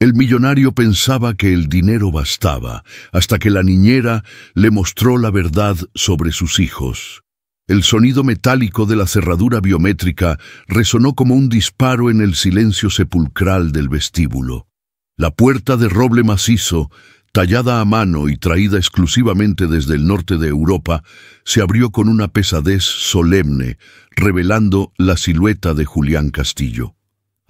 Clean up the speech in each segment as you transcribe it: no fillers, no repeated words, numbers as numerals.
El millonario pensaba que el dinero bastaba, hasta que la niñera le mostró la verdad sobre sus hijos. El sonido metálico de la cerradura biométrica resonó como un disparo en el silencio sepulcral del vestíbulo. La puerta de roble macizo, tallada a mano y traída exclusivamente desde el norte de Europa, se abrió con una pesadez solemne, revelando la silueta de Julián Castillo.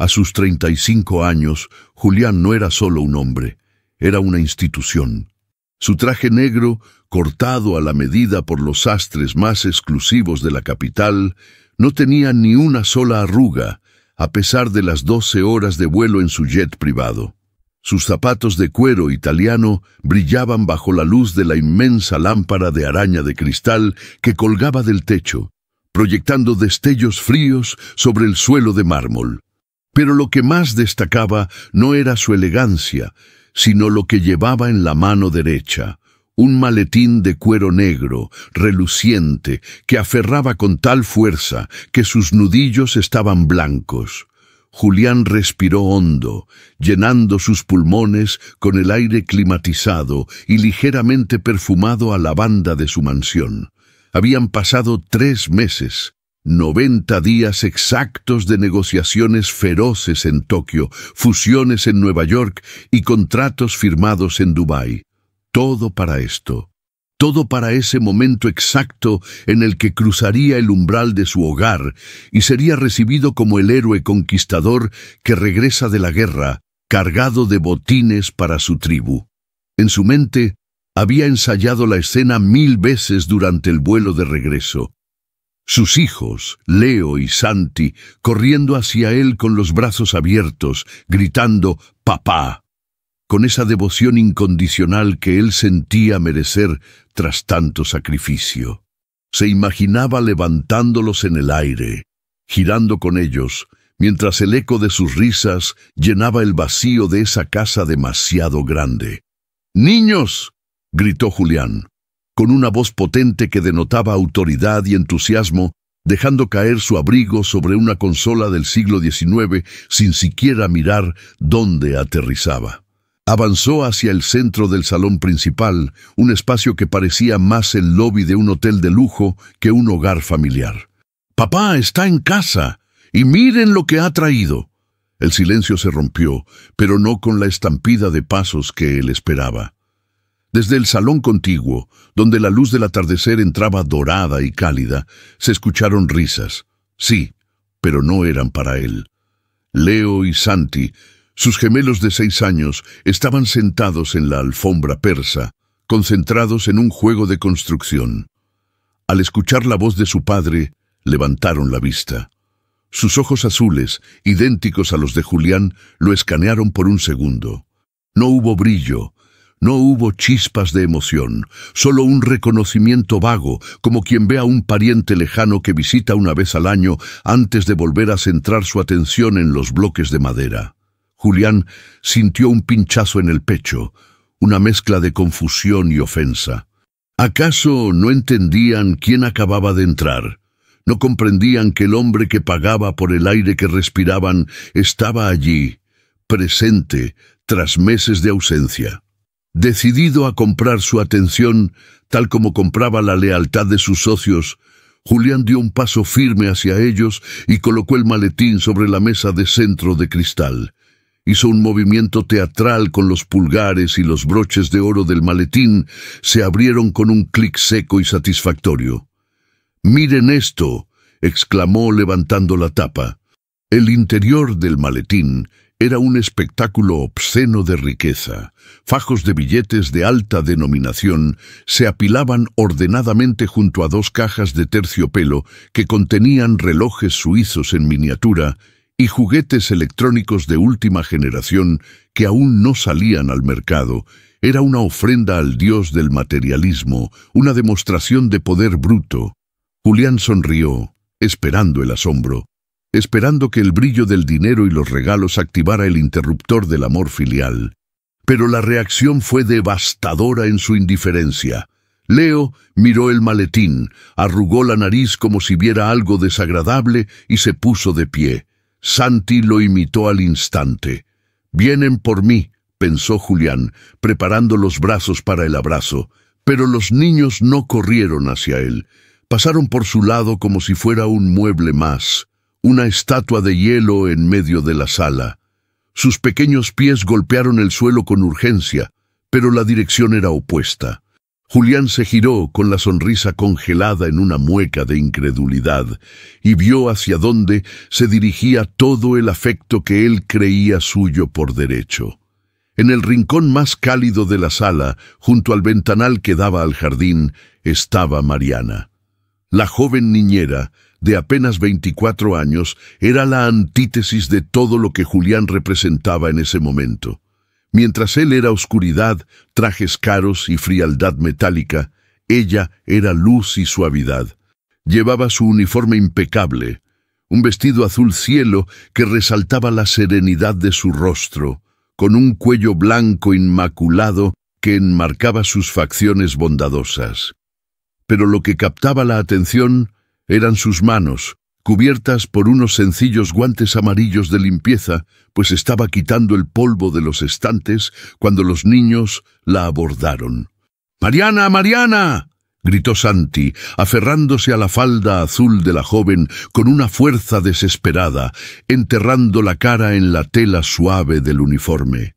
A sus 35 años, Julián no era solo un hombre, era una institución. Su traje negro, cortado a la medida por los sastres más exclusivos de la capital, no tenía ni una sola arruga, a pesar de las 12 horas de vuelo en su jet privado. Sus zapatos de cuero italiano brillaban bajo la luz de la inmensa lámpara de araña de cristal que colgaba del techo, proyectando destellos fríos sobre el suelo de mármol. Pero lo que más destacaba no era su elegancia, sino lo que llevaba en la mano derecha, un maletín de cuero negro, reluciente, que aferraba con tal fuerza que sus nudillos estaban blancos. Julián respiró hondo, llenando sus pulmones con el aire climatizado y ligeramente perfumado a lavanda de su mansión. Habían pasado 3 meses, 90 días exactos de negociaciones feroces en Tokio, fusiones en Nueva York y contratos firmados en Dubái. Todo para esto. Todo para ese momento exacto en el que cruzaría el umbral de su hogar y sería recibido como el héroe conquistador que regresa de la guerra, cargado de botines para su tribu. En su mente, había ensayado la escena 1000 veces durante el vuelo de regreso. Sus hijos, Leo y Santi, corriendo hacia él con los brazos abiertos, gritando «¡Papá!», con esa devoción incondicional que él sentía merecer tras tanto sacrificio. Se imaginaba levantándolos en el aire, girando con ellos, mientras el eco de sus risas llenaba el vacío de esa casa demasiado grande. «¡Niños!», gritó Julián, con una voz potente que denotaba autoridad y entusiasmo, dejando caer su abrigo sobre una consola del siglo XIX sin siquiera mirar dónde aterrizaba. Avanzó hacia el centro del salón principal, un espacio que parecía más el lobby de un hotel de lujo que un hogar familiar. «¡Papá está en casa! ¡Y miren lo que ha traído!». El silencio se rompió, pero no con la estampida de pasos que él esperaba. Desde el salón contiguo, donde la luz del atardecer entraba dorada y cálida, se escucharon risas. Sí, pero no eran para él. Leo y Santi, sus gemelos de 6 años, estaban sentados en la alfombra persa, concentrados en un juego de construcción. Al escuchar la voz de su padre, levantaron la vista. Sus ojos azules, idénticos a los de Julián, lo escanearon por un segundo. No hubo brillo, no hubo chispas de emoción, solo un reconocimiento vago, como quien ve a un pariente lejano que visita una vez al año antes de volver a centrar su atención en los bloques de madera. Julián sintió un pinchazo en el pecho, una mezcla de confusión y ofensa. ¿Acaso no entendían quién acababa de entrar? ¿No comprendían que el hombre que pagaba por el aire que respiraban estaba allí, presente, tras meses de ausencia? Decidido a comprar su atención, tal como compraba la lealtad de sus socios, Julián dio un paso firme hacia ellos y colocó el maletín sobre la mesa de centro de cristal. Hizo un movimiento teatral con los pulgares y los broches de oro del maletín se abrieron con un clic seco y satisfactorio. «¡Miren esto!», exclamó levantando la tapa. El interior del maletín era un espectáculo obsceno de riqueza. Fajos de billetes de alta denominación se apilaban ordenadamente junto a 2 cajas de terciopelo que contenían relojes suizos en miniatura y juguetes electrónicos de última generación que aún no salían al mercado. Era una ofrenda al dios del materialismo, una demostración de poder bruto. Julián sonrió, esperando el asombro, esperando que el brillo del dinero y los regalos activara el interruptor del amor filial. Pero la reacción fue devastadora en su indiferencia. Leo miró el maletín, arrugó la nariz como si viera algo desagradable y se puso de pie. Santi lo imitó al instante. Vienen por mí, pensó Julián, preparando los brazos para el abrazo, pero los niños no corrieron hacia él. Pasaron por su lado como si fuera un mueble más, una estatua de hielo en medio de la sala. Sus pequeños pies golpearon el suelo con urgencia, pero la dirección era opuesta. Julián se giró con la sonrisa congelada en una mueca de incredulidad y vio hacia dónde se dirigía todo el afecto que él creía suyo por derecho. En el rincón más cálido de la sala, junto al ventanal que daba al jardín, estaba Mariana. La joven niñera, de apenas 24 años, era la antítesis de todo lo que Julián representaba en ese momento. Mientras él era oscuridad, trajes caros y frialdad metálica, ella era luz y suavidad. Llevaba su uniforme impecable, un vestido azul cielo que resaltaba la serenidad de su rostro, con un cuello blanco inmaculado que enmarcaba sus facciones bondadosas. Pero lo que captaba la atención eran sus manos, cubiertas por unos sencillos guantes amarillos de limpieza, pues estaba quitando el polvo de los estantes cuando los niños la abordaron. «¡Mariana, Mariana!», gritó Santi, aferrándose a la falda azul de la joven con una fuerza desesperada, enterrando la cara en la tela suave del uniforme.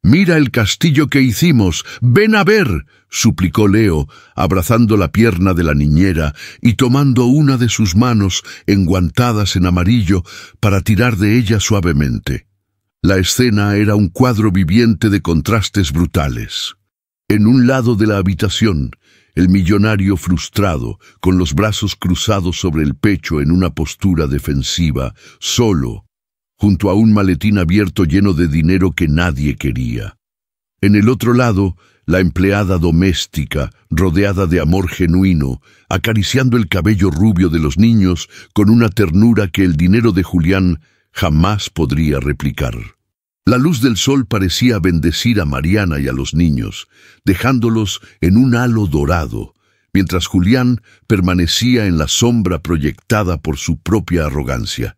«¡Mira el castillo que hicimos! ¡Ven a ver!», suplicó Leo, abrazando la pierna de la niñera y tomando una de sus manos enguantadas en amarillo para tirar de ella suavemente. La escena era un cuadro viviente de contrastes brutales. En un lado de la habitación, el millonario frustrado, con los brazos cruzados sobre el pecho en una postura defensiva, solo, junto a un maletín abierto lleno de dinero que nadie quería. En el otro lado, la empleada doméstica, rodeada de amor genuino, acariciando el cabello rubio de los niños con una ternura que el dinero de Julián jamás podría replicar. La luz del sol parecía bendecir a Mariana y a los niños, dejándolos en un halo dorado, mientras Julián permanecía en la sombra proyectada por su propia arrogancia.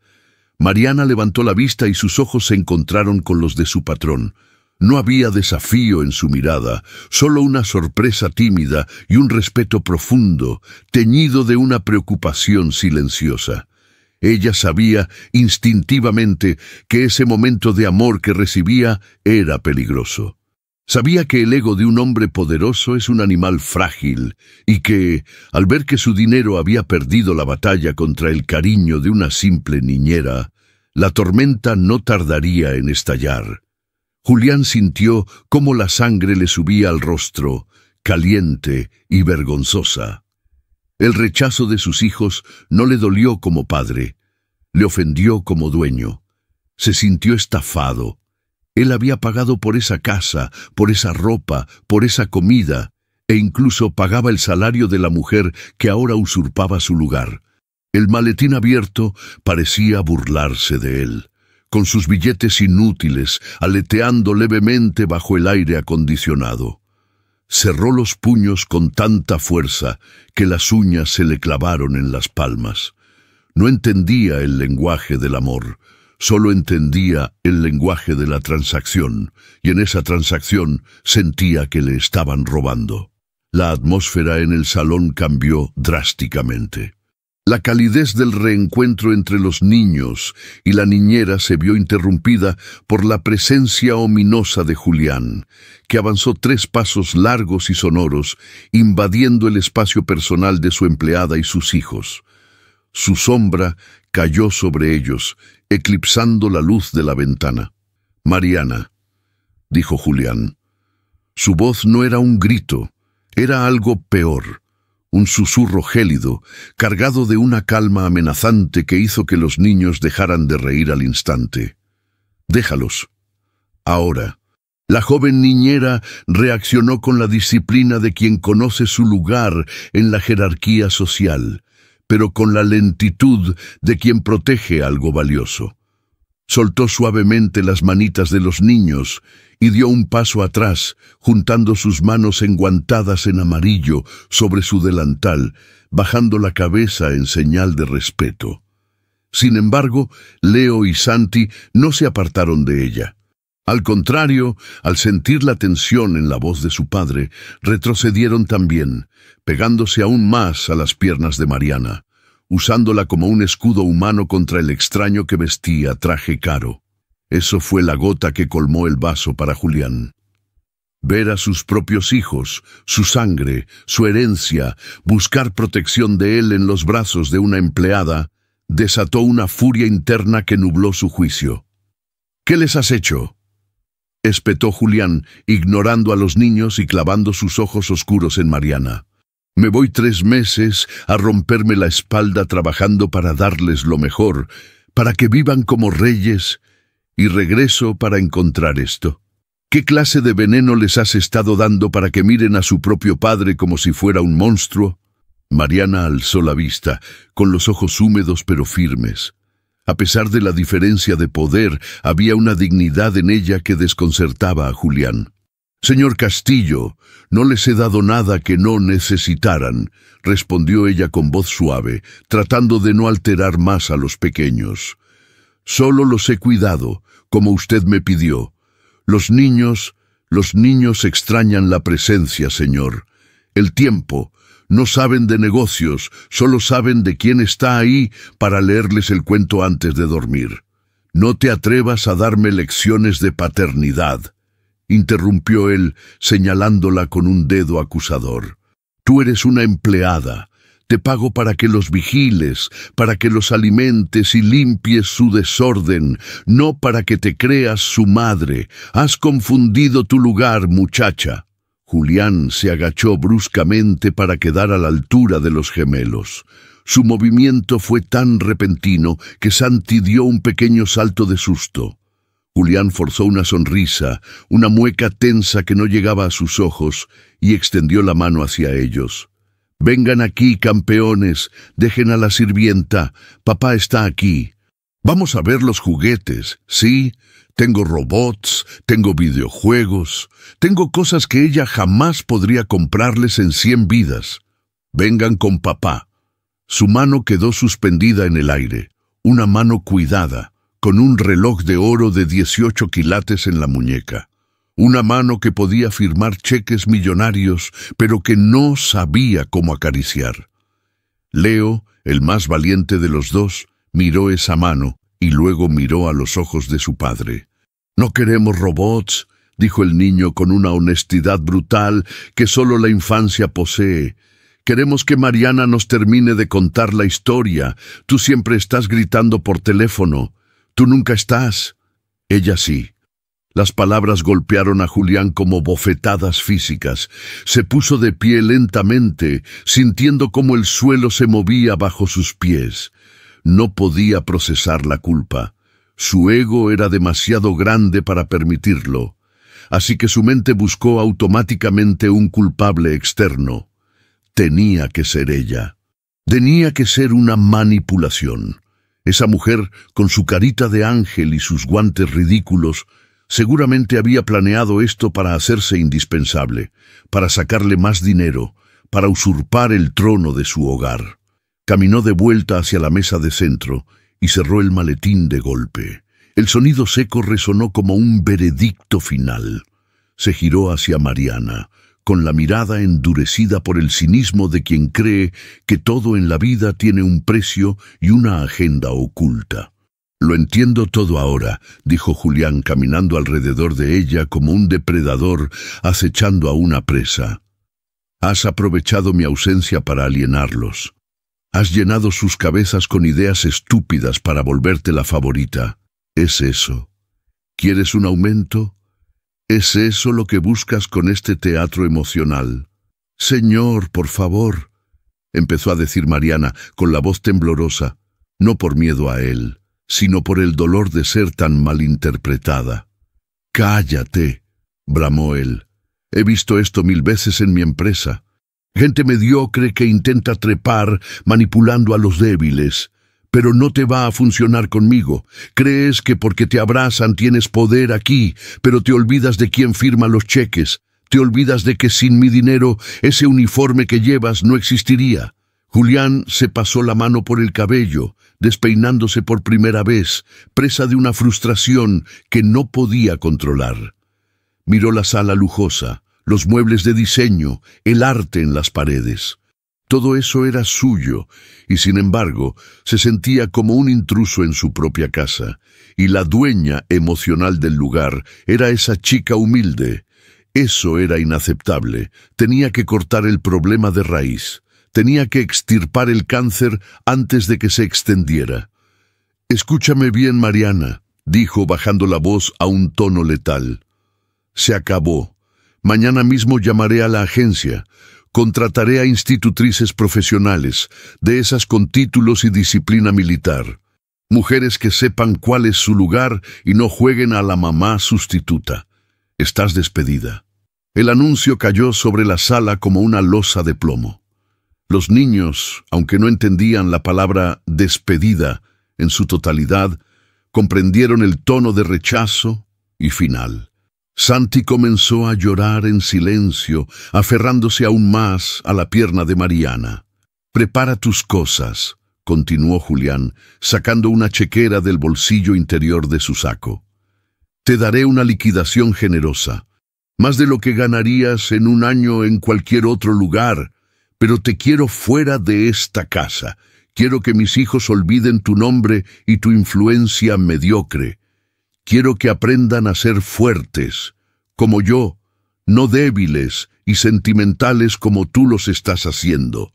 Mariana levantó la vista y sus ojos se encontraron con los de su patrón. No había desafío en su mirada, solo una sorpresa tímida y un respeto profundo, teñido de una preocupación silenciosa. Ella sabía instintivamente que ese momento de amor que recibía era peligroso. Sabía que el ego de un hombre poderoso es un animal frágil y que, al ver que su dinero había perdido la batalla contra el cariño de una simple niñera, la tormenta no tardaría en estallar. Julián sintió cómo la sangre le subía al rostro, caliente y vergonzosa. El rechazo de sus hijos no le dolió como padre, le ofendió como dueño. Se sintió estafado. Él había pagado por esa casa, por esa ropa, por esa comida, e incluso pagaba el salario de la mujer que ahora usurpaba su lugar. El maletín abierto parecía burlarse de él, con sus billetes inútiles, aleteando levemente bajo el aire acondicionado. Cerró los puños con tanta fuerza que las uñas se le clavaron en las palmas. No entendía el lenguaje del amor, solo entendía el lenguaje de la transacción, y en esa transacción sentía que le estaban robando. La atmósfera en el salón cambió drásticamente. La calidez del reencuentro entre los niños y la niñera se vio interrumpida por la presencia ominosa de Julián, que avanzó 3 pasos largos y sonoros, invadiendo el espacio personal de su empleada y sus hijos. Su sombra cayó sobre ellos, eclipsando la luz de la ventana. «Mariana», dijo Julián. Su voz no era un grito, era algo peor, un susurro gélido, cargado de una calma amenazante que hizo que los niños dejaran de reír al instante. «Déjalos. Ahora». La joven niñera reaccionó con la disciplina de quien conoce su lugar en la jerarquía social, pero con la lentitud de quien protege algo valioso. Soltó suavemente las manitas de los niños y dio un paso atrás, juntando sus manos enguantadas en amarillo sobre su delantal, bajando la cabeza en señal de respeto. Sin embargo, Leo y Santi no se apartaron de ella. Al contrario, al sentir la tensión en la voz de su padre, retrocedieron también, pegándose aún más a las piernas de Mariana, usándola como un escudo humano contra el extraño que vestía traje caro. Eso fue la gota que colmó el vaso para Julián. Ver a sus propios hijos, su sangre, su herencia, buscar protección de él en los brazos de una empleada, desató una furia interna que nubló su juicio. «¿Qué les has hecho?», espetó Julián, ignorando a los niños y clavando sus ojos oscuros en Mariana. «Me voy 3 meses a romperme la espalda trabajando para darles lo mejor, para que vivan como reyes, y regreso para encontrar esto. ¿Qué clase de veneno les has estado dando para que miren a su propio padre como si fuera un monstruo?» Mariana alzó la vista, con los ojos húmedos pero firmes. A pesar de la diferencia de poder, había una dignidad en ella que desconcertaba a Julián. «Señor Castillo, no les he dado nada que no necesitaran», respondió ella con voz suave, tratando de no alterar más a los pequeños. «Solo los he cuidado, como usted me pidió. Los niños extrañan la presencia, señor. El tiempo. No saben de negocios, solo saben de quién está ahí para leerles el cuento antes de dormir. No te atrevas a darme lecciones de paternidad», interrumpió él, señalándola con un dedo acusador. «Tú eres una empleada. Te pago para que los vigiles, para que los alimentes y limpies su desorden, no para que te creas su madre. Has confundido tu lugar, muchacha». Julián se agachó bruscamente para quedar a la altura de los gemelos. Su movimiento fue tan repentino que Santi dio un pequeño salto de susto. Julián forzó una sonrisa, una mueca tensa que no llegaba a sus ojos, y extendió la mano hacia ellos. «Vengan aquí, campeones, dejen a la sirvienta, papá está aquí. Vamos a ver los juguetes, ¿sí? Tengo robots, tengo videojuegos, tengo cosas que ella jamás podría comprarles en 100 vidas. Vengan con papá». Su mano quedó suspendida en el aire, una mano cuidada, con un reloj de oro de 18 quilates en la muñeca. Una mano que podía firmar cheques millonarios, pero que no sabía cómo acariciar. Leo, el más valiente de los dos, miró esa mano y luego miró a los ojos de su padre. «No queremos robots», dijo el niño con una honestidad brutal que solo la infancia posee. «Queremos que Mariana nos termine de contar la historia. Tú siempre estás gritando por teléfono. Tú nunca estás». Ella sí. Las palabras golpearon a Julián como bofetadas físicas. Se puso de pie lentamente, sintiendo cómo el suelo se movía bajo sus pies. No podía procesar la culpa. Su ego era demasiado grande para permitirlo. Así que su mente buscó automáticamente un culpable externo. Tenía que ser ella. Tenía que ser una manipulación. Esa mujer, con su carita de ángel y sus guantes ridículos, seguramente había planeado esto para hacerse indispensable, para sacarle más dinero, para usurpar el trono de su hogar. Caminó de vuelta hacia la mesa de centro y cerró el maletín de golpe. El sonido seco resonó como un veredicto final. Se giró hacia Mariana, con la mirada endurecida por el cinismo de quien cree que todo en la vida tiene un precio y una agenda oculta. «Lo entiendo todo ahora», dijo Julián caminando alrededor de ella como un depredador acechando a una presa. «Has aprovechado mi ausencia para alienarlos. Has llenado sus cabezas con ideas estúpidas para volverte la favorita. ¿Es eso? ¿Quieres un aumento? ¿Es eso lo que buscas con este teatro emocional?» «Señor, por favor», empezó a decir Mariana con la voz temblorosa, no por miedo a él, sino por el dolor de ser tan malinterpretada. «Cállate», bramó él. «He visto esto 1000 veces en mi empresa. Gente mediocre que intenta trepar manipulando a los débiles. Pero no te va a funcionar conmigo. Crees que porque te abrazan tienes poder aquí, pero te olvidas de quién firma los cheques. Te olvidas de que sin mi dinero ese uniforme que llevas no existiría». Julián se pasó la mano por el cabello, despeinándose por primera vez, presa de una frustración que no podía controlar. Miró la sala lujosa, los muebles de diseño, el arte en las paredes. Todo eso era suyo, y sin embargo, se sentía como un intruso en su propia casa, y la dueña emocional del lugar era esa chica humilde. Eso era inaceptable. Tenía que cortar el problema de raíz. Tenía que extirpar el cáncer antes de que se extendiera. «Escúchame bien, Mariana», dijo bajando la voz a un tono letal. «Se acabó. Mañana mismo llamaré a la agencia. Contrataré a institutrices profesionales, de esas con títulos y disciplina militar. Mujeres que sepan cuál es su lugar y no jueguen a la mamá sustituta. Estás despedida». El anuncio cayó sobre la sala como una losa de plomo. Los niños, aunque no entendían la palabra despedida en su totalidad, comprendieron el tono de rechazo y final. Santi comenzó a llorar en silencio, aferrándose aún más a la pierna de Mariana. «Prepara tus cosas», continuó Julián, sacando una chequera del bolsillo interior de su saco. «Te daré una liquidación generosa, más de lo que ganarías en un año en cualquier otro lugar, pero te quiero fuera de esta casa. Quiero que mis hijos olviden tu nombre y tu influencia mediocre. Quiero que aprendan a ser fuertes, como yo, no débiles y sentimentales como tú los estás haciendo».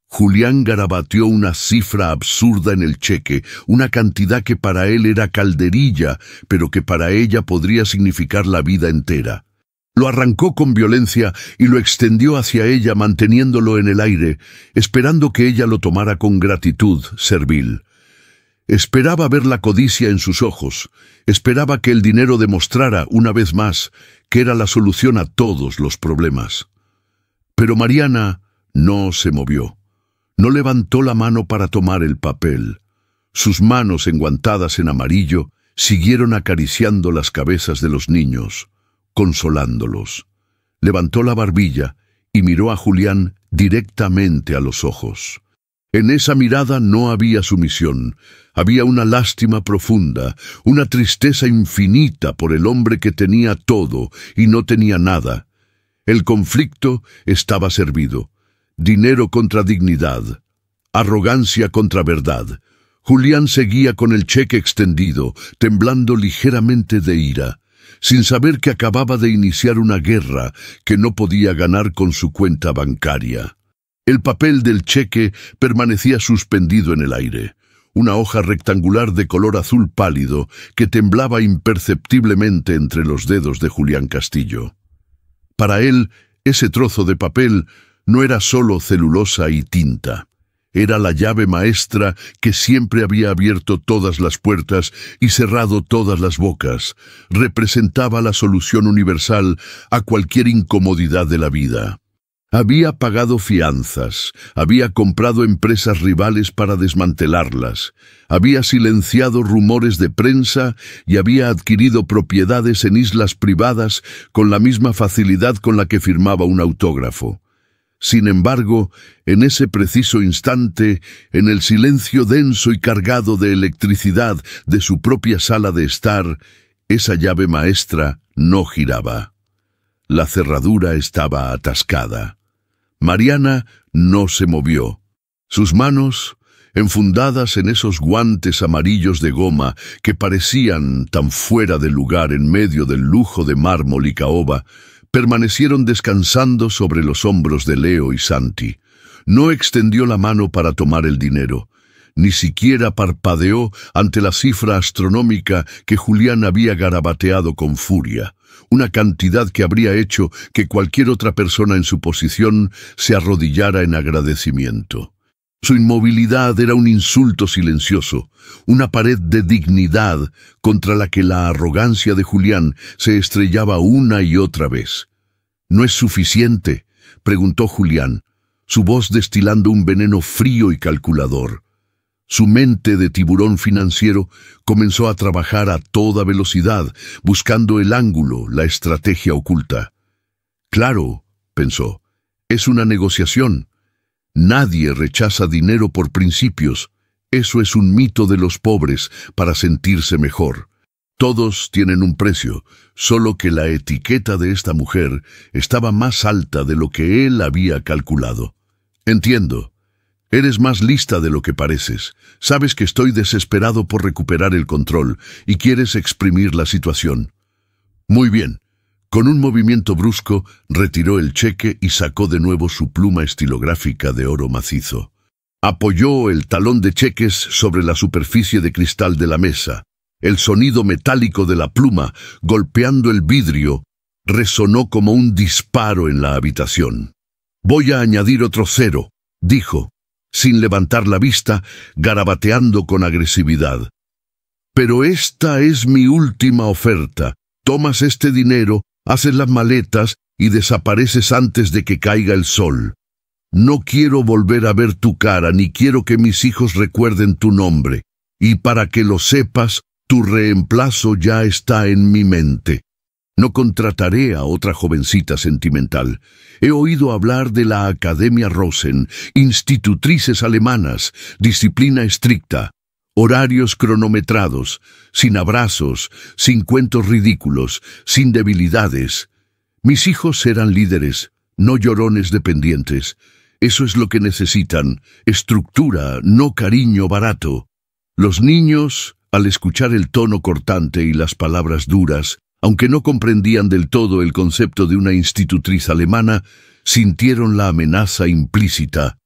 Julián garabateó una cifra absurda en el cheque, una cantidad que para él era calderilla, pero que para ella podría significar la vida entera. Lo arrancó con violencia y lo extendió hacia ella manteniéndolo en el aire, esperando que ella lo tomara con gratitud servil. Esperaba ver la codicia en sus ojos, esperaba que el dinero demostrara, una vez más, que era la solución a todos los problemas. Pero Mariana no se movió. No levantó la mano para tomar el papel. Sus manos enguantadas en amarillo siguieron acariciando las cabezas de los niños, consolándolos. Levantó la barbilla y miró a Julián directamente a los ojos. En esa mirada no había sumisión, había una lástima profunda, una tristeza infinita por el hombre que tenía todo y no tenía nada. El conflicto estaba servido. Dinero contra dignidad, arrogancia contra verdad. Julián seguía con el cheque extendido, temblando ligeramente de ira, sin saber que acababa de iniciar una guerra que no podía ganar con su cuenta bancaria. El papel del cheque permanecía suspendido en el aire, una hoja rectangular de color azul pálido que temblaba imperceptiblemente entre los dedos de Julián Castillo. Para él, ese trozo de papel no era solo celulosa y tinta. Era la llave maestra que siempre había abierto todas las puertas y cerrado todas las bocas. Representaba la solución universal a cualquier incomodidad de la vida. Había pagado fianzas, había comprado empresas rivales para desmantelarlas, había silenciado rumores de prensa y había adquirido propiedades en islas privadas con la misma facilidad con la que firmaba un autógrafo. Sin embargo, en ese preciso instante, en el silencio denso y cargado de electricidad de su propia sala de estar, esa llave maestra no giraba. La cerradura estaba atascada. Mariana no se movió. Sus manos, enfundadas en esos guantes amarillos de goma que parecían tan fuera de lugar en medio del lujo de mármol y caoba, permanecieron descansando sobre los hombros de Leo y Santi. No extendió la mano para tomar el dinero. Ni siquiera parpadeó ante la cifra astronómica que Julián había garabateado con furia, una cantidad que habría hecho que cualquier otra persona en su posición se arrodillara en agradecimiento. Su inmovilidad era un insulto silencioso, una pared de dignidad contra la que la arrogancia de Julián se estrellaba una y otra vez. «¿No es suficiente?», preguntó Julián, su voz destilando un veneno frío y calculador. Su mente de tiburón financiero comenzó a trabajar a toda velocidad, buscando el ángulo, la estrategia oculta. «Claro», pensó, «es una negociación. Nadie rechaza dinero por principios, Eso es un mito de los pobres para sentirse mejor. Todos tienen un precio, solo que la etiqueta de esta mujer estaba más alta de lo que él había calculado. Entiendo. Eres más lista de lo que pareces. Sabes que estoy desesperado por recuperar el control y quieres exprimir la situación. Muy bien. Con un movimiento brusco, retiró el cheque y sacó de nuevo su pluma estilográfica de oro macizo. Apoyó el talón de cheques sobre la superficie de cristal de la mesa. El sonido metálico de la pluma, golpeando el vidrio, resonó como un disparo en la habitación. «Voy a añadir otro 0», dijo, sin levantar la vista, garabateando con agresividad. «Pero esta es mi última oferta. Tomas este dinero, haces las maletas y desapareces antes de que caiga el sol. No quiero volver a ver tu cara, ni quiero que mis hijos recuerden tu nombre. Y para que lo sepas, tu reemplazo ya está en mi mente. No contrataré a otra jovencita sentimental. He oído hablar de la Academia Rosen, institutrices alemanas, disciplina estricta, horarios cronometrados, sin abrazos, sin cuentos ridículos, sin debilidades. Mis hijos serán líderes, no llorones dependientes. Eso es lo que necesitan, estructura, no cariño barato». Los niños, al escuchar el tono cortante y las palabras duras, aunque no comprendían del todo el concepto de una institutriz alemana, sintieron la amenaza implícita.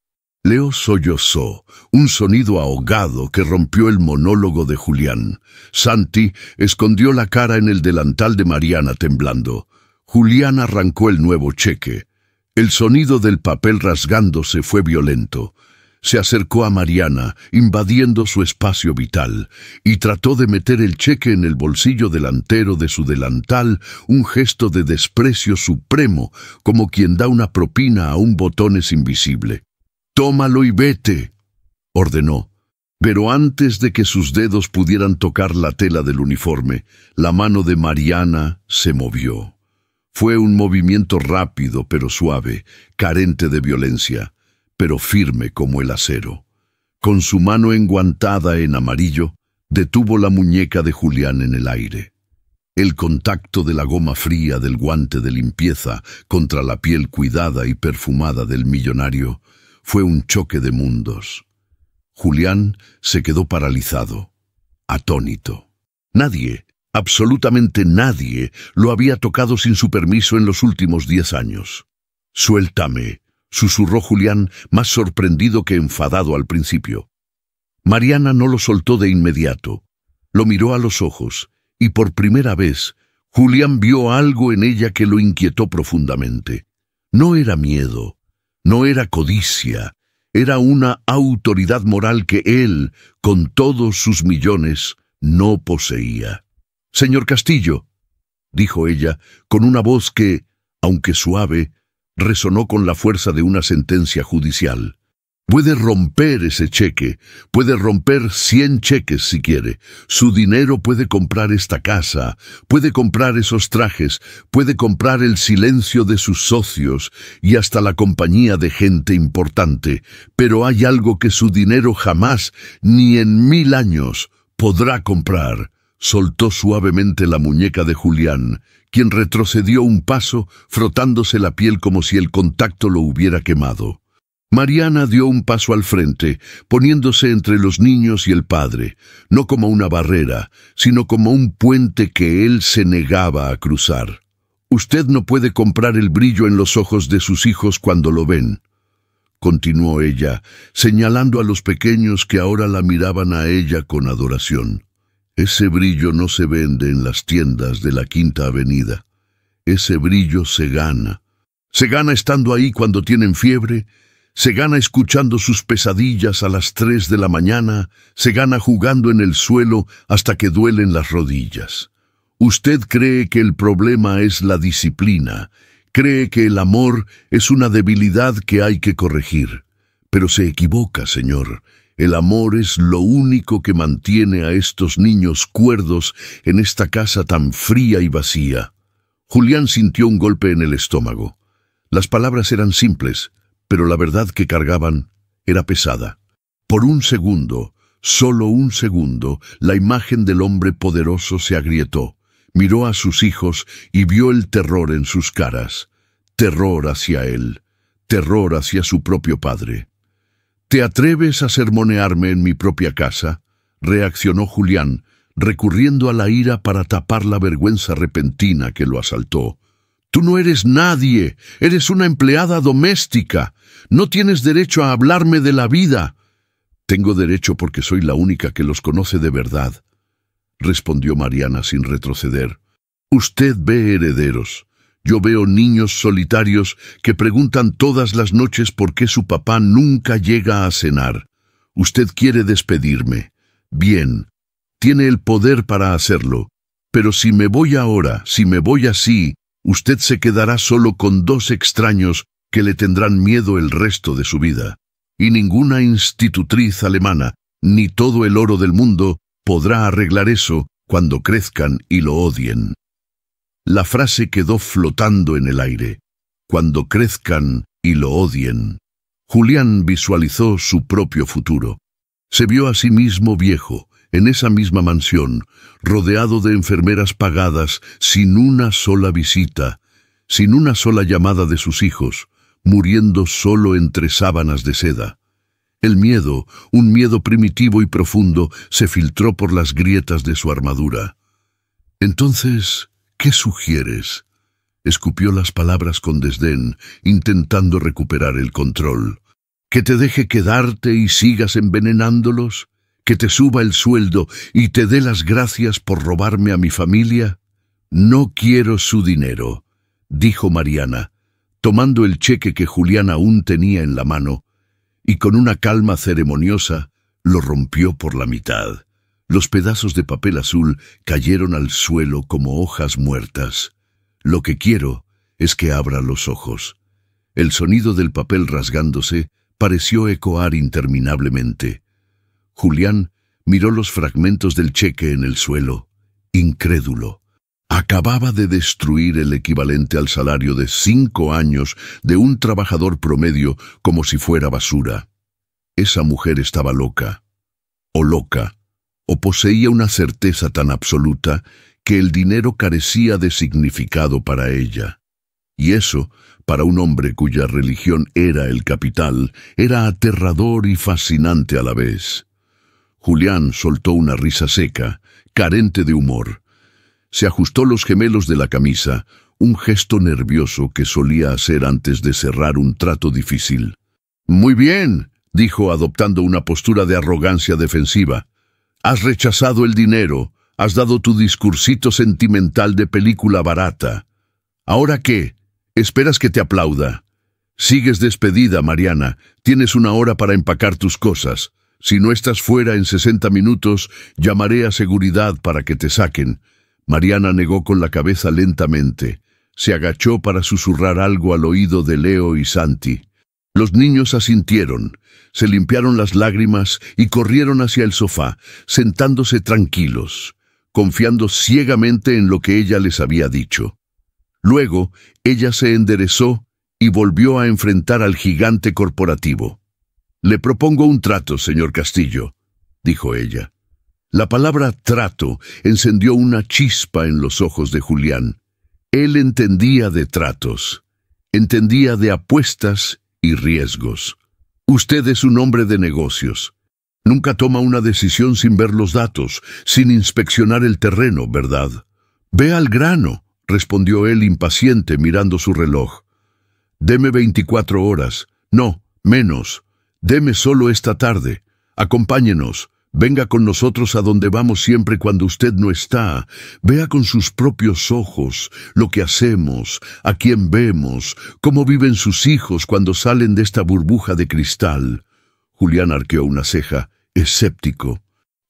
Leo sollozó, un sonido ahogado que rompió el monólogo de Julián. Santi escondió la cara en el delantal de Mariana temblando. Julián arrancó el nuevo cheque. El sonido del papel rasgándose fue violento. Se acercó a Mariana, invadiendo su espacio vital, y trató de meter el cheque en el bolsillo delantero de su delantal, un gesto de desprecio supremo, como quien da una propina a un botones invisible. «Tómalo y vete», ordenó. Pero antes de que sus dedos pudieran tocar la tela del uniforme, la mano de Mariana se movió. Fue un movimiento rápido pero suave, carente de violencia, pero firme como el acero. Con su mano enguantada en amarillo, detuvo la muñeca de Julián en el aire. El contacto de la goma fría del guante de limpieza contra la piel cuidada y perfumada del millonario fue un choque de mundos. Julián se quedó paralizado, atónito. Nadie, absolutamente nadie, lo había tocado sin su permiso en los últimos 10 años. «Suéltame», susurró Julián, más sorprendido que enfadado al principio. Mariana no lo soltó de inmediato. Lo miró a los ojos, y por primera vez, Julián vio algo en ella que lo inquietó profundamente. No era miedo, no era codicia, era una autoridad moral que él, con todos sus millones, no poseía. «Señor Castillo», dijo ella, con una voz que, aunque suave, resonó con la fuerza de una sentencia judicial. «Puede romper ese cheque, puede romper 100 cheques si quiere. Su dinero puede comprar esta casa, puede comprar esos trajes, puede comprar el silencio de sus socios y hasta la compañía de gente importante. Pero hay algo que su dinero jamás, ni en 1000 años, podrá comprar». Soltó suavemente la muñeca de Julián, quien retrocedió un paso, frotándose la piel como si el contacto lo hubiera quemado. Mariana dio un paso al frente, poniéndose entre los niños y el padre, no como una barrera, sino como un puente que él se negaba a cruzar. «Usted no puede comprar el brillo en los ojos de sus hijos cuando lo ven», continuó ella, señalando a los pequeños que ahora la miraban a ella con adoración. «Ese brillo no se vende en las tiendas de la Quinta Avenida. Ese brillo se gana. Se gana estando ahí cuando tienen fiebre, se gana escuchando sus pesadillas a las 3 de la mañana, se gana jugando en el suelo hasta que duelen las rodillas. Usted cree que el problema es la disciplina, cree que el amor es una debilidad que hay que corregir. Pero se equivoca, señor. El amor es lo único que mantiene a estos niños cuerdos en esta casa tan fría y vacía». Julián sintió un golpe en el estómago. Las palabras eran simples, pero la verdad que cargaban era pesada. Por un segundo, Solo un segundo, la imagen del hombre poderoso se agrietó. Miró a sus hijos y vio el terror en sus caras. Terror hacia él, terror hacia su propio padre. ¿Te atreves a sermonearme en mi propia casa?, reaccionó Julián, recurriendo a la ira para tapar la vergüenza repentina que lo asaltó. Tú no eres nadie, eres una empleada doméstica. No tienes derecho a hablarme de la vida. Tengo derecho porque soy la única que los conoce de verdad, respondió Mariana sin retroceder. Usted ve herederos. Yo veo niños solitarios que preguntan todas las noches por qué su papá nunca llega a cenar. Usted quiere despedirme. Bien, tiene el poder para hacerlo. Pero si me voy ahora, si me voy así, usted se quedará solo con dos extraños que le tendrán miedo el resto de su vida. Y ninguna institutriz alemana, ni todo el oro del mundo, podrá arreglar eso cuando crezcan y lo odien. La frase quedó flotando en el aire. Cuando crezcan y lo odien. Julián visualizó su propio futuro. Se vio a sí mismo viejo, en esa misma mansión, rodeado de enfermeras pagadas, sin una sola visita, sin una sola llamada de sus hijos, muriendo solo entre sábanas de seda. El miedo, un miedo primitivo y profundo, se filtró por las grietas de su armadura. Entonces, ¿qué sugieres? Escupió las palabras con desdén, intentando recuperar el control. ¿Que te deje quedarte y sigas envenenándolos? ¿Que te suba el sueldo y te dé las gracias por robarme a mi familia? No quiero su dinero, dijo Mariana, tomando el cheque que Julián aún tenía en la mano, y con una calma ceremoniosa lo rompió por la mitad. Los pedazos de papel azul cayeron al suelo como hojas muertas. Lo que quiero es que abra los ojos. El sonido del papel rasgándose pareció ecoar interminablemente. Julián miró los fragmentos del cheque en el suelo, incrédulo. Acababa de destruir el equivalente al salario de 5 años de un trabajador promedio como si fuera basura. Esa mujer estaba loca, o poseía una certeza tan absoluta que el dinero carecía de significado para ella. Y eso, para un hombre cuya religión era el capital, era aterrador y fascinante a la vez. Julián soltó una risa seca, carente de humor. Se ajustó los gemelos de la camisa, un gesto nervioso que solía hacer antes de cerrar un trato difícil. «Muy bien», dijo adoptando una postura de arrogancia defensiva. «Has rechazado el dinero, has dado tu discursito sentimental de película barata. ¿Ahora qué? ¿Esperas que te aplauda? Sigues despedida, Mariana. Tienes 1 hora para empacar tus cosas. Si no estás fuera en 60 minutos, llamaré a seguridad para que te saquen». Mariana negó con la cabeza lentamente. Se agachó para susurrar algo al oído de Leo y Santi. Los niños asintieron, se limpiaron las lágrimas y corrieron hacia el sofá, sentándose tranquilos, confiando ciegamente en lo que ella les había dicho. Luego, ella se enderezó y volvió a enfrentar al gigante corporativo. «Le propongo un trato, señor Castillo», dijo ella. La palabra trato encendió una chispa en los ojos de Julián. Él entendía de tratos, entendía de apuestas y riesgos. Usted es un hombre de negocios. Nunca toma una decisión sin ver los datos, sin inspeccionar el terreno, ¿verdad? Ve al grano, respondió él impaciente mirando su reloj. Deme 24 horas. No, menos. Deme solo esta tarde. Acompáñenos. Venga con nosotros a donde vamos siempre cuando usted no está. Vea con sus propios ojos lo que hacemos, a quién vemos, cómo viven sus hijos cuando salen de esta burbuja de cristal. Julián arqueó una ceja, escéptico.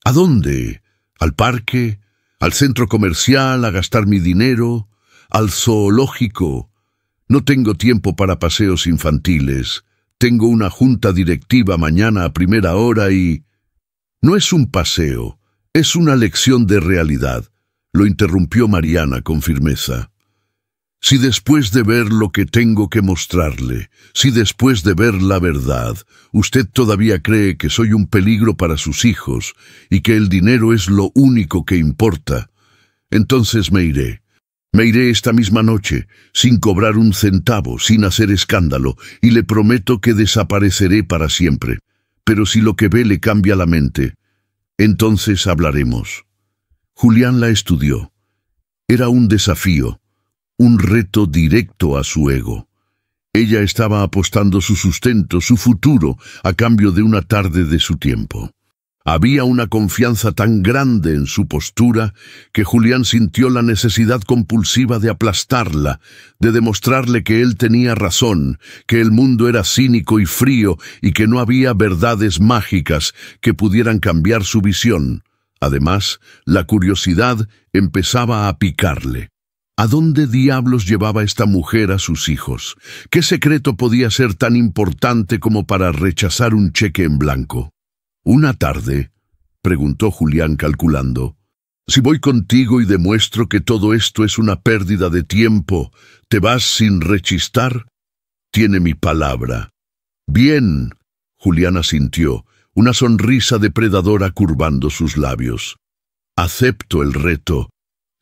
¿A dónde? ¿Al parque? ¿Al centro comercial a gastar mi dinero? ¿Al zoológico? No tengo tiempo para paseos infantiles. Tengo una junta directiva mañana a primera hora y... No es un paseo, es una lección de realidad, lo interrumpió Mariana con firmeza. Si después de ver lo que tengo que mostrarle, si después de ver la verdad, usted todavía cree que soy un peligro para sus hijos y que el dinero es lo único que importa, entonces me iré. Me iré esta misma noche, sin cobrar un centavo, sin hacer escándalo, y le prometo que desapareceré para siempre. Pero si lo que ve le cambia la mente, entonces hablaremos. Julián la estudió. Era un desafío. Un reto directo a su ego. Ella estaba apostando su sustento, su futuro, a cambio de una tarde de su tiempo. Había una confianza tan grande en su postura que Julián sintió la necesidad compulsiva de aplastarla, de demostrarle que él tenía razón, que el mundo era cínico y frío y que no había verdades mágicas que pudieran cambiar su visión. Además, la curiosidad empezaba a picarle. ¿A dónde diablos llevaba esta mujer a sus hijos? ¿Qué secreto podía ser tan importante como para rechazar un cheque en blanco? Una tarde, preguntó Julián calculando, si voy contigo y demuestro que todo esto es una pérdida de tiempo, ¿te vas sin rechistar? Tiene mi palabra. Bien, Julián asintió, una sonrisa depredadora curvando sus labios. Acepto el reto.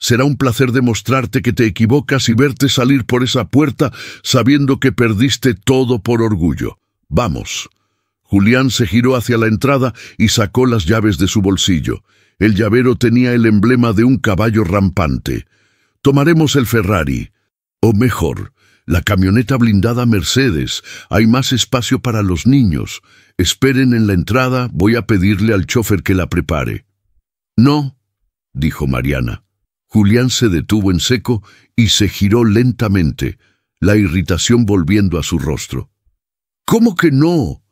Será un placer demostrarte que te equivocas y verte salir por esa puerta sabiendo que perdiste todo por orgullo. Vamos. Julián se giró hacia la entrada y sacó las llaves de su bolsillo. El llavero tenía el emblema de un caballo rampante. Tomaremos el Ferrari. O mejor, la camioneta blindada Mercedes. Hay más espacio para los niños. Esperen en la entrada, voy a pedirle al chofer que la prepare. No, dijo Mariana. Julián se detuvo en seco y se giró lentamente, la irritación volviendo a su rostro. ¿Cómo que no?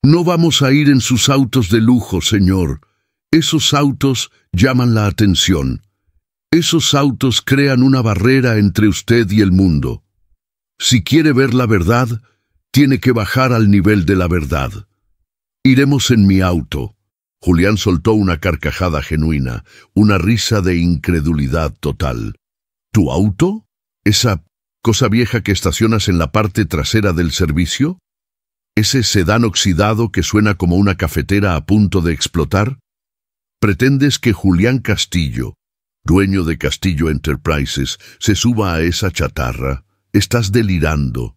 No vamos a ir en sus autos de lujo, señor. Esos autos llaman la atención. Esos autos crean una barrera entre usted y el mundo. Si quiere ver la verdad, tiene que bajar al nivel de la verdad. Iremos en mi auto. Julián soltó una carcajada genuina, una risa de incredulidad total. ¿Tu auto? ¿Esa cosa vieja que estacionas en la parte trasera del servicio? ¿Ese sedán oxidado que suena como una cafetera a punto de explotar? ¿Pretendes que Julián Castillo, dueño de Castillo Enterprises, se suba a esa chatarra? Estás delirando.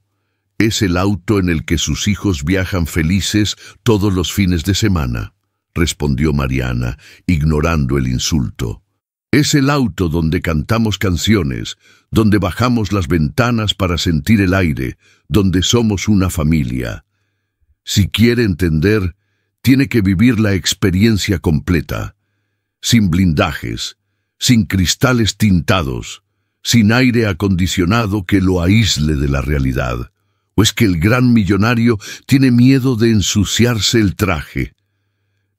Es el auto en el que sus hijos viajan felices todos los fines de semana, respondió Mariana, ignorando el insulto. Es el auto donde cantamos canciones, donde bajamos las ventanas para sentir el aire, donde somos una familia. Si quiere entender, tiene que vivir la experiencia completa, sin blindajes, sin cristales tintados, sin aire acondicionado que lo aísle de la realidad. ¿O es que el gran millonario tiene miedo de ensuciarse el traje?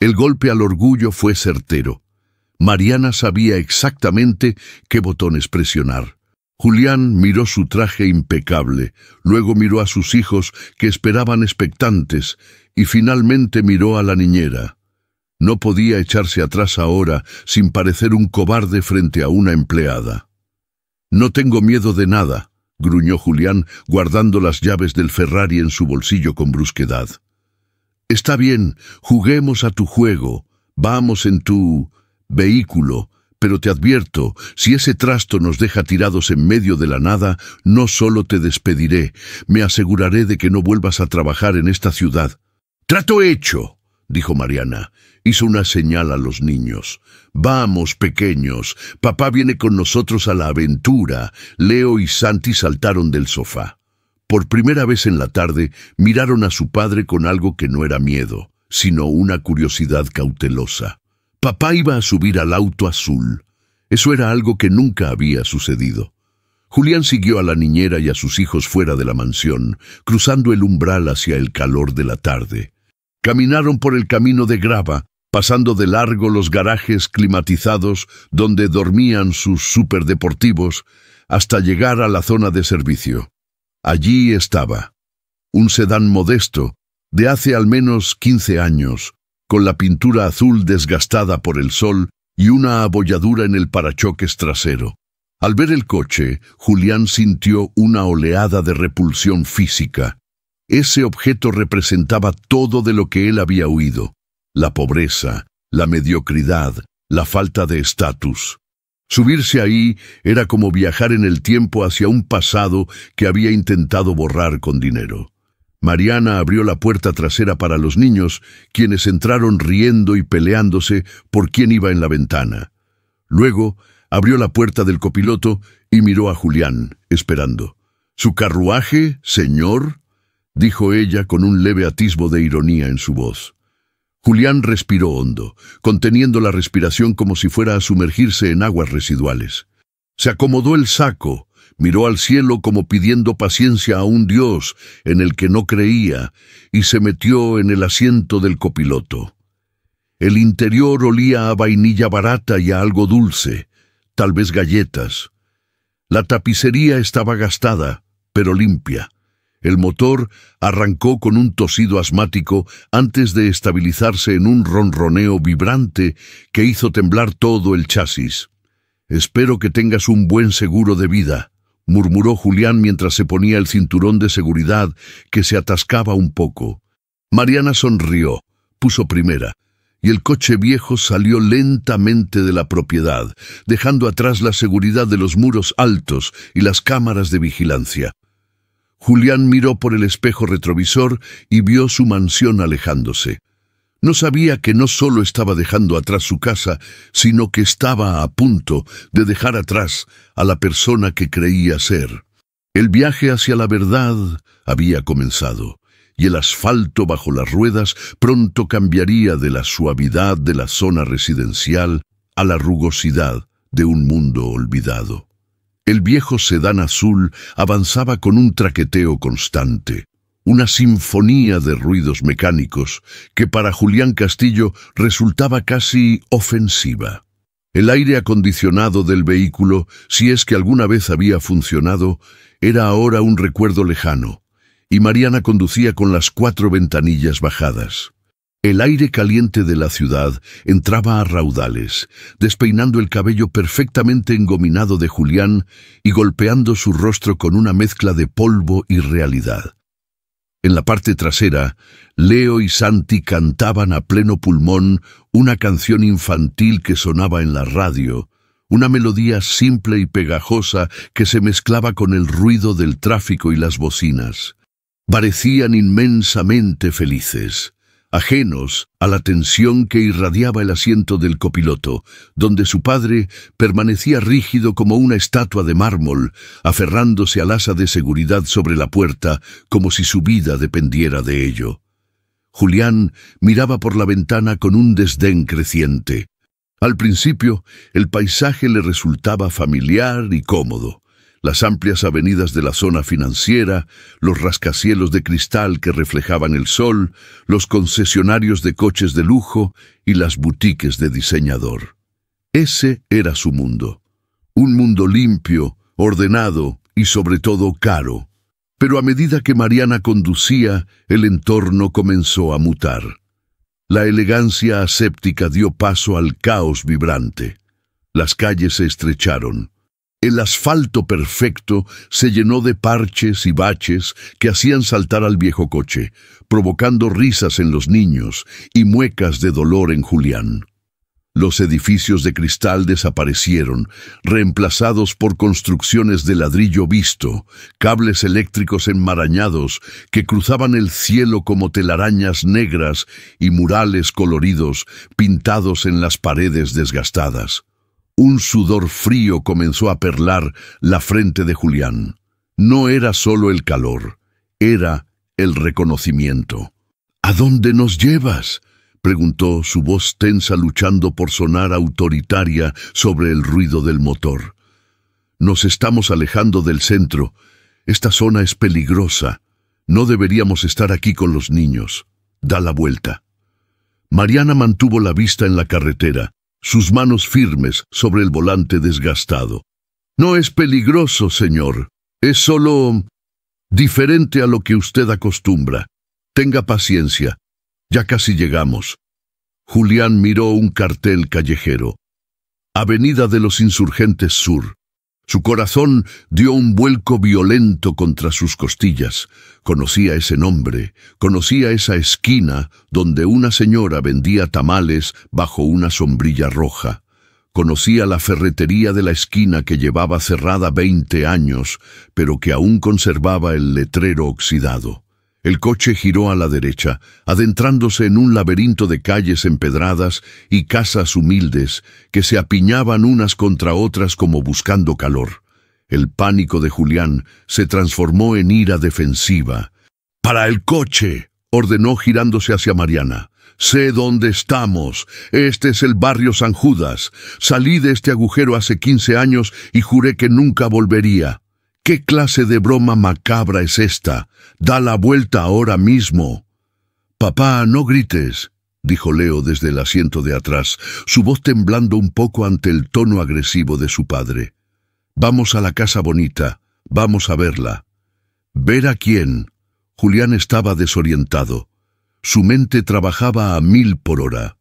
El golpe al orgullo fue certero. Mariana sabía exactamente qué botones presionar. Julián miró su traje impecable, luego miró a sus hijos que esperaban expectantes y finalmente miró a la niñera. No podía echarse atrás ahora sin parecer un cobarde frente a una empleada. «No tengo miedo de nada», gruñó Julián, guardando las llaves del Ferrari en su bolsillo con brusquedad. «Está bien, juguemos a tu juego, vamos en tu vehículo, pero te advierto, si ese trasto nos deja tirados en medio de la nada, no solo te despediré, me aseguraré de que no vuelvas a trabajar en esta ciudad». «Trato hecho», dijo Mariana. Hizo una señal a los niños. «Vamos, pequeños, papá viene con nosotros a la aventura». Leo y Santi saltaron del sofá. Por primera vez en la tarde, miraron a su padre con algo que no era miedo, sino una curiosidad cautelosa. Papá iba a subir al auto azul. Eso era algo que nunca había sucedido. Julián siguió a la niñera y a sus hijos fuera de la mansión, cruzando el umbral hacia el calor de la tarde. Caminaron por el camino de grava, pasando de largo los garajes climatizados donde dormían sus superdeportivos, hasta llegar a la zona de servicio. Allí estaba, un sedán modesto, de hace al menos 15 años, con la pintura azul desgastada por el sol y una abolladura en el parachoques trasero. Al ver el coche, Julián sintió una oleada de repulsión física. Ese objeto representaba todo de lo que él había huido: la pobreza, la mediocridad, la falta de estatus. Subirse ahí era como viajar en el tiempo hacia un pasado que había intentado borrar con dinero. Mariana abrió la puerta trasera para los niños, quienes entraron riendo y peleándose por quién iba en la ventana. Luego abrió la puerta del copiloto y miró a Julián, esperando. «¿Su carruaje, señor?», dijo ella con un leve atisbo de ironía en su voz. Julián respiró hondo, conteniendo la respiración como si fuera a sumergirse en aguas residuales. Se acomodó el saco, miró al cielo como pidiendo paciencia a un dios en el que no creía, y se metió en el asiento del copiloto. El interior olía a vainilla barata y a algo dulce, tal vez galletas. La tapicería estaba gastada, pero limpia. El motor arrancó con un tosido asmático antes de estabilizarse en un ronroneo vibrante que hizo temblar todo el chasis. «Espero que tengas un buen seguro de vida», murmuró Julián mientras se ponía el cinturón de seguridad, que se atascaba un poco. Mariana sonrió, puso primera, y el coche viejo salió lentamente de la propiedad, dejando atrás la seguridad de los muros altos y las cámaras de vigilancia. Julián miró por el espejo retrovisor y vio su mansión alejándose. No sabía que no solo estaba dejando atrás su casa, sino que estaba a punto de dejar atrás a la persona que creía ser. El viaje hacia la verdad había comenzado, y el asfalto bajo las ruedas pronto cambiaría de la suavidad de la zona residencial a la rugosidad de un mundo olvidado. El viejo sedán azul avanzaba con un traqueteo constante, una sinfonía de ruidos mecánicos que para Julián Castillo resultaba casi ofensiva. El aire acondicionado del vehículo, si es que alguna vez había funcionado, era ahora un recuerdo lejano, y Mariana conducía con las 4 ventanillas bajadas. El aire caliente de la ciudad entraba a raudales, despeinando el cabello perfectamente engominado de Julián y golpeando su rostro con una mezcla de polvo y realidad. En la parte trasera, Leo y Santi cantaban a pleno pulmón una canción infantil que sonaba en la radio, una melodía simple y pegajosa que se mezclaba con el ruido del tráfico y las bocinas. Parecían inmensamente felices, ajenos a la tensión que irradiaba el asiento del copiloto, donde su padre permanecía rígido como una estatua de mármol, aferrándose al asa de seguridad sobre la puerta como si su vida dependiera de ello. Julián miraba por la ventana con un desdén creciente. Al principio, el paisaje le resultaba familiar y cómodo. Las amplias avenidas de la zona financiera, los rascacielos de cristal que reflejaban el sol, los concesionarios de coches de lujo y las boutiques de diseñador. Ese era su mundo. Un mundo limpio, ordenado y sobre todo caro. Pero a medida que Mariana conducía, el entorno comenzó a mutar. La elegancia aséptica dio paso al caos vibrante. Las calles se estrecharon. El asfalto perfecto se llenó de parches y baches que hacían saltar al viejo coche, provocando risas en los niños y muecas de dolor en Julián. Los edificios de cristal desaparecieron, reemplazados por construcciones de ladrillo visto, cables eléctricos enmarañados que cruzaban el cielo como telarañas negras y murales coloridos pintados en las paredes desgastadas. Un sudor frío comenzó a perlar la frente de Julián. No era solo el calor, era el reconocimiento. «¿A dónde nos llevas?», preguntó, su voz tensa luchando por sonar autoritaria sobre el ruido del motor. «Nos estamos alejando del centro. Esta zona es peligrosa. No deberíamos estar aquí con los niños. Da la vuelta». Mariana mantuvo la vista en la carretera, sus manos firmes sobre el volante desgastado. «No es peligroso, señor. Es solo diferente a lo que usted acostumbra. Tenga paciencia. Ya casi llegamos». Julián miró un cartel callejero. «Avenida de los Insurgentes Sur». Su corazón dio un vuelco violento contra sus costillas. Conocía ese nombre, conocía esa esquina donde una señora vendía tamales bajo una sombrilla roja. Conocía la ferretería de la esquina que llevaba cerrada 20 años, pero que aún conservaba el letrero oxidado. El coche giró a la derecha, adentrándose en un laberinto de calles empedradas y casas humildes que se apiñaban unas contra otras como buscando calor. El pánico de Julián se transformó en ira defensiva. «¡Para el coche!», ordenó girándose hacia Mariana. «Sé dónde estamos. Este es el barrio San Judas. Salí de este agujero hace 15 años y juré que nunca volvería. ¿Qué clase de broma macabra es esta? Da la vuelta ahora mismo». «Papá, no grites», dijo Leo desde el asiento de atrás, su voz temblando un poco ante el tono agresivo de su padre. «Vamos a la casa bonita. Vamos a verla». ¿Ver a quién? Julián estaba desorientado. Su mente trabajaba a 1000 por hora.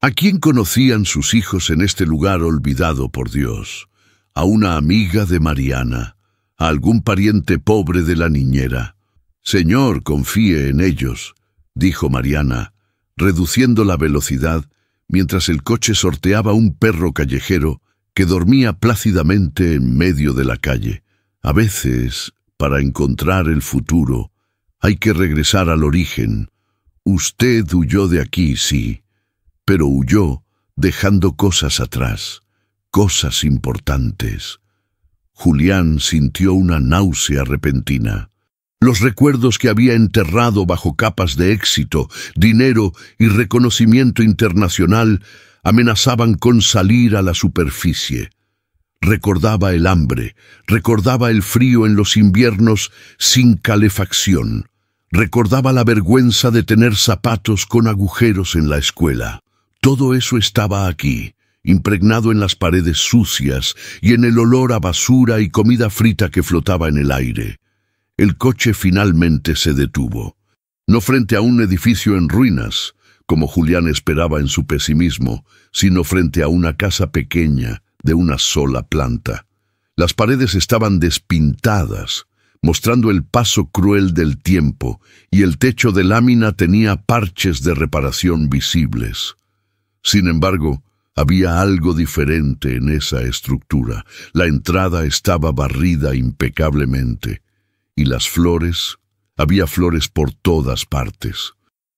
¿A quién conocían sus hijos en este lugar olvidado por Dios? ¿A una amiga de Mariana? ¿A algún pariente pobre de la niñera? «Señor, confíe en ellos», dijo Mariana, reduciendo la velocidad mientras el coche sorteaba un perro callejero que dormía plácidamente en medio de la calle. A veces, para encontrar el futuro, hay que regresar al origen. Usted huyó de aquí, sí, pero huyó dejando cosas atrás, cosas importantes. Julián sintió una náusea repentina. Los recuerdos que había enterrado bajo capas de éxito, dinero y reconocimiento internacional amenazaban con salir a la superficie. Recordaba el hambre, recordaba el frío en los inviernos sin calefacción, recordaba la vergüenza de tener zapatos con agujeros en la escuela. Todo eso estaba aquí, impregnado en las paredes sucias y en el olor a basura y comida frita que flotaba en el aire. El coche finalmente se detuvo. No frente a un edificio en ruinas, como Julián esperaba en su pesimismo, sino frente a una casa pequeña, de una sola planta. Las paredes estaban despintadas, mostrando el paso cruel del tiempo, y el techo de lámina tenía parches de reparación visibles. Sin embargo, había algo diferente en esa estructura. La entrada estaba barrida impecablemente, y las flores, había flores por todas partes.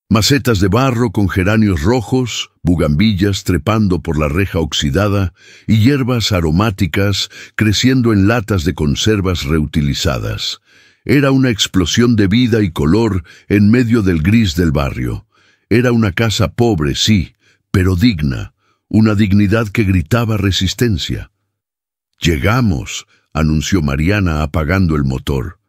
Macetas de barro con geranios rojos, bugambillas trepando por la reja oxidada y hierbas aromáticas creciendo en latas de conservas reutilizadas. Era una explosión de vida y color en medio del gris del barrio. Era una casa pobre, sí, pero digna, una dignidad que gritaba resistencia. «Llegamos», anunció Mariana apagando el motor.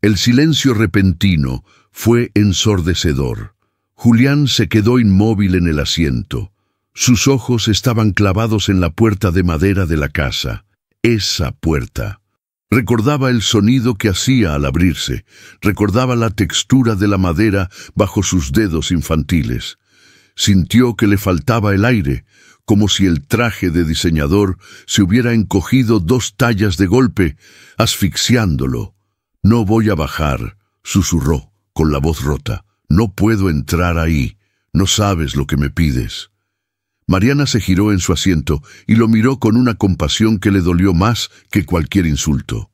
El silencio repentino fue ensordecedor. Julián se quedó inmóvil en el asiento. Sus ojos estaban clavados en la puerta de madera de la casa. Esa puerta. Recordaba el sonido que hacía al abrirse. Recordaba la textura de la madera bajo sus dedos infantiles. Sintió que le faltaba el aire, como si el traje de diseñador se hubiera encogido 2 tallas de golpe, asfixiándolo. «No voy a bajar», susurró, con la voz rota. «No puedo entrar ahí. No sabes lo que me pides». Mariana se giró en su asiento y lo miró con una compasión que le dolió más que cualquier insulto.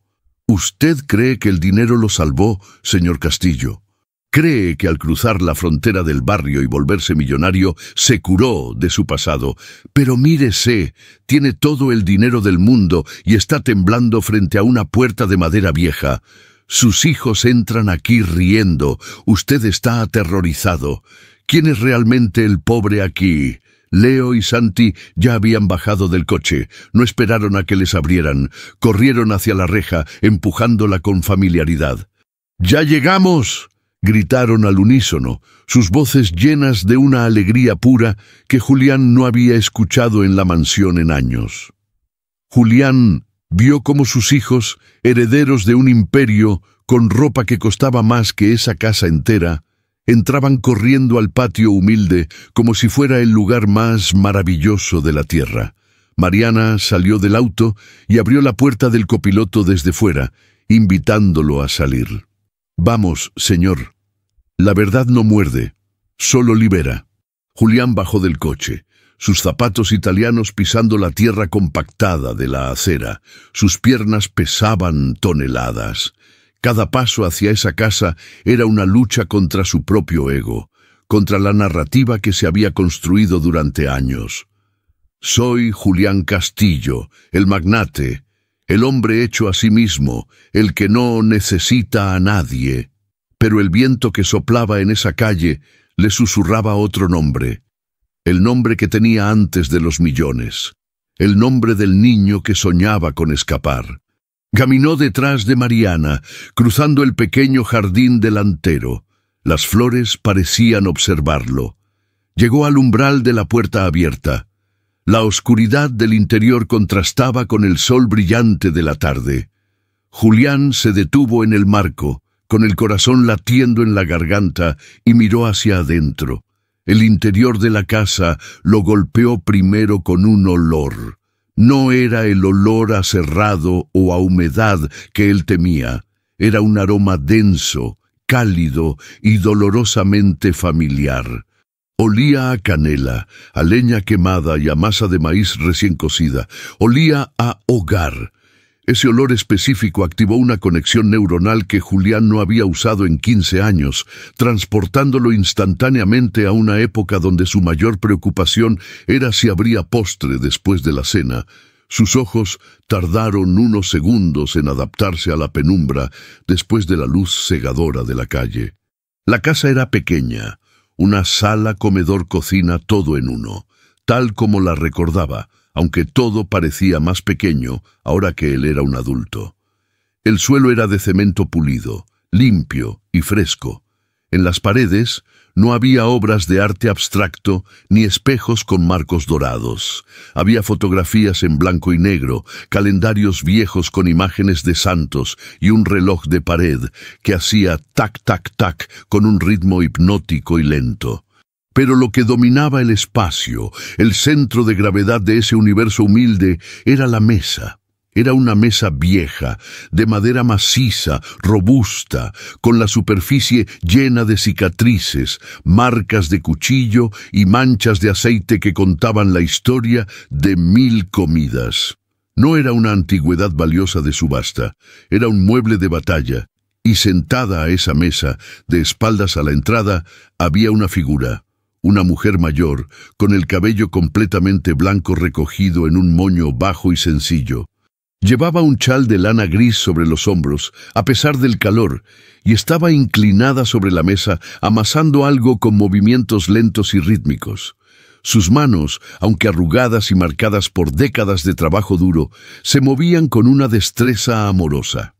«¿Usted cree que el dinero lo salvó, señor Castillo? Cree que al cruzar la frontera del barrio y volverse millonario se curó de su pasado. Pero mírese, tiene todo el dinero del mundo y está temblando frente a una puerta de madera vieja. Sus hijos entran aquí riendo. Usted está aterrorizado. ¿Quién es realmente el pobre aquí?» Leo y Santi ya habían bajado del coche. No esperaron a que les abrieran. Corrieron hacia la reja, empujándola con familiaridad. «¡Ya llegamos!», gritaron al unísono, sus voces llenas de una alegría pura que Julián no había escuchado en la mansión en años. Julián vio cómo sus hijos, herederos de un imperio con ropa que costaba más que esa casa entera, entraban corriendo al patio humilde como si fuera el lugar más maravilloso de la tierra. Mariana salió del auto y abrió la puerta del copiloto desde fuera, invitándolo a salir. «Vamos, señor. La verdad no muerde, solo libera». Julián bajó del coche, sus zapatos italianos pisando la tierra compactada de la acera. Sus piernas pesaban toneladas. Cada paso hacia esa casa era una lucha contra su propio ego, contra la narrativa que se había construido durante años. «Soy Julián Castillo, el magnate, el hombre hecho a sí mismo, el que no necesita a nadie». Pero el viento que soplaba en esa calle le susurraba otro nombre, el nombre que tenía antes de los millones, el nombre del niño que soñaba con escapar. Caminó detrás de Mariana, cruzando el pequeño jardín delantero. Las flores parecían observarlo. Llegó al umbral de la puerta abierta. La oscuridad del interior contrastaba con el sol brillante de la tarde. Julián se detuvo en el marco, con el corazón latiendo en la garganta, y miró hacia adentro. El interior de la casa lo golpeó primero con un olor. No era el olor a cerrado o a humedad que él temía. Era un aroma denso, cálido y dolorosamente familiar. Olía a canela, a leña quemada y a masa de maíz recién cocida. Olía a hogar. Ese olor específico activó una conexión neuronal que Julián no había usado en 15 años, transportándolo instantáneamente a una época donde su mayor preocupación era si habría postre después de la cena. Sus ojos tardaron unos segundos en adaptarse a la penumbra después de la luz cegadora de la calle. La casa era pequeña, una sala, comedor, cocina, todo en uno, tal como la recordaba, aunque todo parecía más pequeño ahora que él era un adulto. El suelo era de cemento pulido, limpio y fresco. En las paredes no había obras de arte abstracto ni espejos con marcos dorados. Había fotografías en blanco y negro, calendarios viejos con imágenes de santos y un reloj de pared que hacía tac-tac-tac con un ritmo hipnótico y lento. Pero lo que dominaba el espacio, el centro de gravedad de ese universo humilde, era la mesa. Era una mesa vieja, de madera maciza, robusta, con la superficie llena de cicatrices, marcas de cuchillo y manchas de aceite que contaban la historia de 1000 comidas. No era una antigüedad valiosa de subasta, era un mueble de batalla, y sentada a esa mesa, de espaldas a la entrada, había una figura. Una mujer mayor, con el cabello completamente blanco recogido en un moño bajo y sencillo. Llevaba un chal de lana gris sobre los hombros, a pesar del calor, y estaba inclinada sobre la mesa, amasando algo con movimientos lentos y rítmicos. Sus manos, aunque arrugadas y marcadas por décadas de trabajo duro, se movían con una destreza amorosa.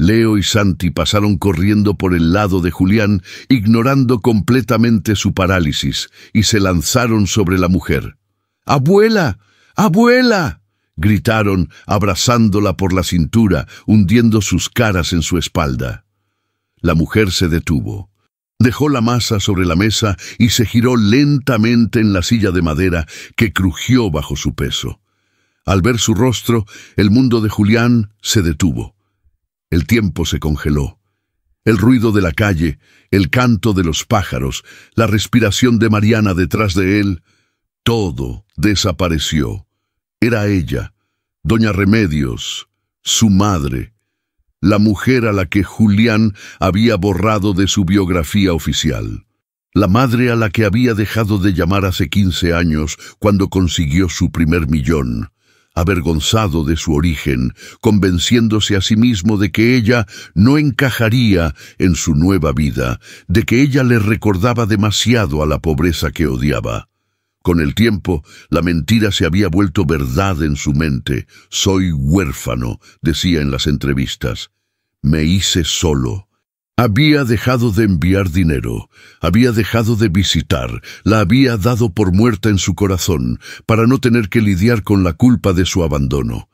Leo y Santi pasaron corriendo por el lado de Julián, ignorando completamente su parálisis, y se lanzaron sobre la mujer. ¡Abuela! ¡Abuela!, gritaron, abrazándola por la cintura, hundiendo sus caras en su espalda. La mujer se detuvo. Dejó la masa sobre la mesa y se giró lentamente en la silla de madera que crujió bajo su peso. Al ver su rostro, el mundo de Julián se detuvo. El tiempo se congeló. El ruido de la calle, el canto de los pájaros, la respiración de Mariana detrás de él, todo desapareció. Era ella, Doña Remedios, su madre, la mujer a la que Julián había borrado de su biografía oficial, la madre a la que había dejado de llamar hace 15 años cuando consiguió su primer millón. Avergonzado de su origen, convenciéndose a sí mismo de que ella no encajaría en su nueva vida, de que ella le recordaba demasiado a la pobreza que odiaba. Con el tiempo, la mentira se había vuelto verdad en su mente. «Soy huérfano», decía en las entrevistas. «Me hice solo». Había dejado de enviar dinero, había dejado de visitar, la había dado por muerta en su corazón, para no tener que lidiar con la culpa de su abandono.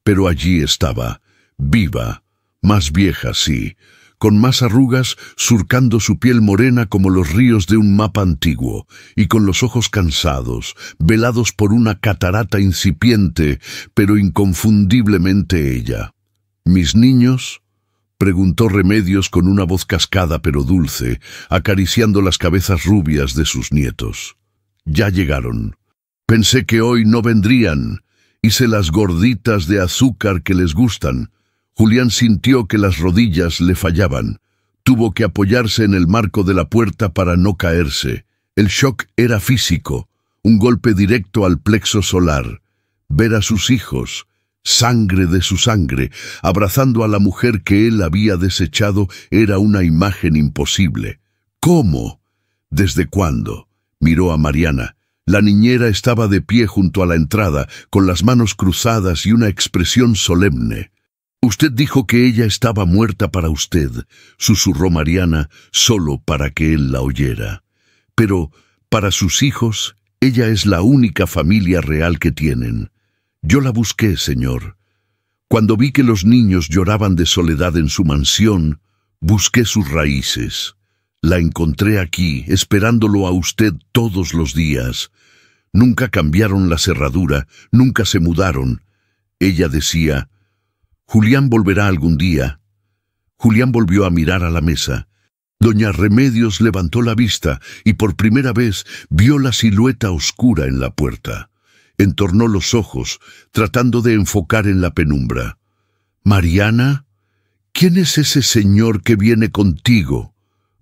Pero allí estaba, viva, más vieja sí, con más arrugas surcando su piel morena como los ríos de un mapa antiguo, y con los ojos cansados, velados por una catarata incipiente, pero inconfundiblemente ella. «¿Mis niños?», preguntó Remedios con una voz cascada pero dulce, acariciando las cabezas rubias de sus nietos. «Ya llegaron. Pensé que hoy no vendrían. Hice las gorditas de azúcar que les gustan». Julián sintió que las rodillas le fallaban. Tuvo que apoyarse en el marco de la puerta para no caerse. El shock era físico, un golpe directo al plexo solar. Ver a sus hijos, sangre de su sangre, abrazando a la mujer que él había desechado, era una imagen imposible. ¿Cómo? ¿Desde cuándo? Miró a Mariana. La niñera estaba de pie junto a la entrada, con las manos cruzadas y una expresión solemne. «Usted dijo que ella estaba muerta para usted», susurró Mariana, solo para que él la oyera. «Pero, para sus hijos, ella es la única familia real que tienen. Yo la busqué, señor. Cuando vi que los niños lloraban de soledad en su mansión, busqué sus raíces. La encontré aquí, esperándolo a usted todos los días. Nunca cambiaron la cerradura, nunca se mudaron». Ella decía: «Julián volverá algún día». Julián volvió a mirar a la mesa. Doña Remedios levantó la vista y por primera vez vio la silueta oscura en la puerta. Entornó los ojos, tratando de enfocar en la penumbra. «¿Mariana? ¿Quién es ese señor que viene contigo?»,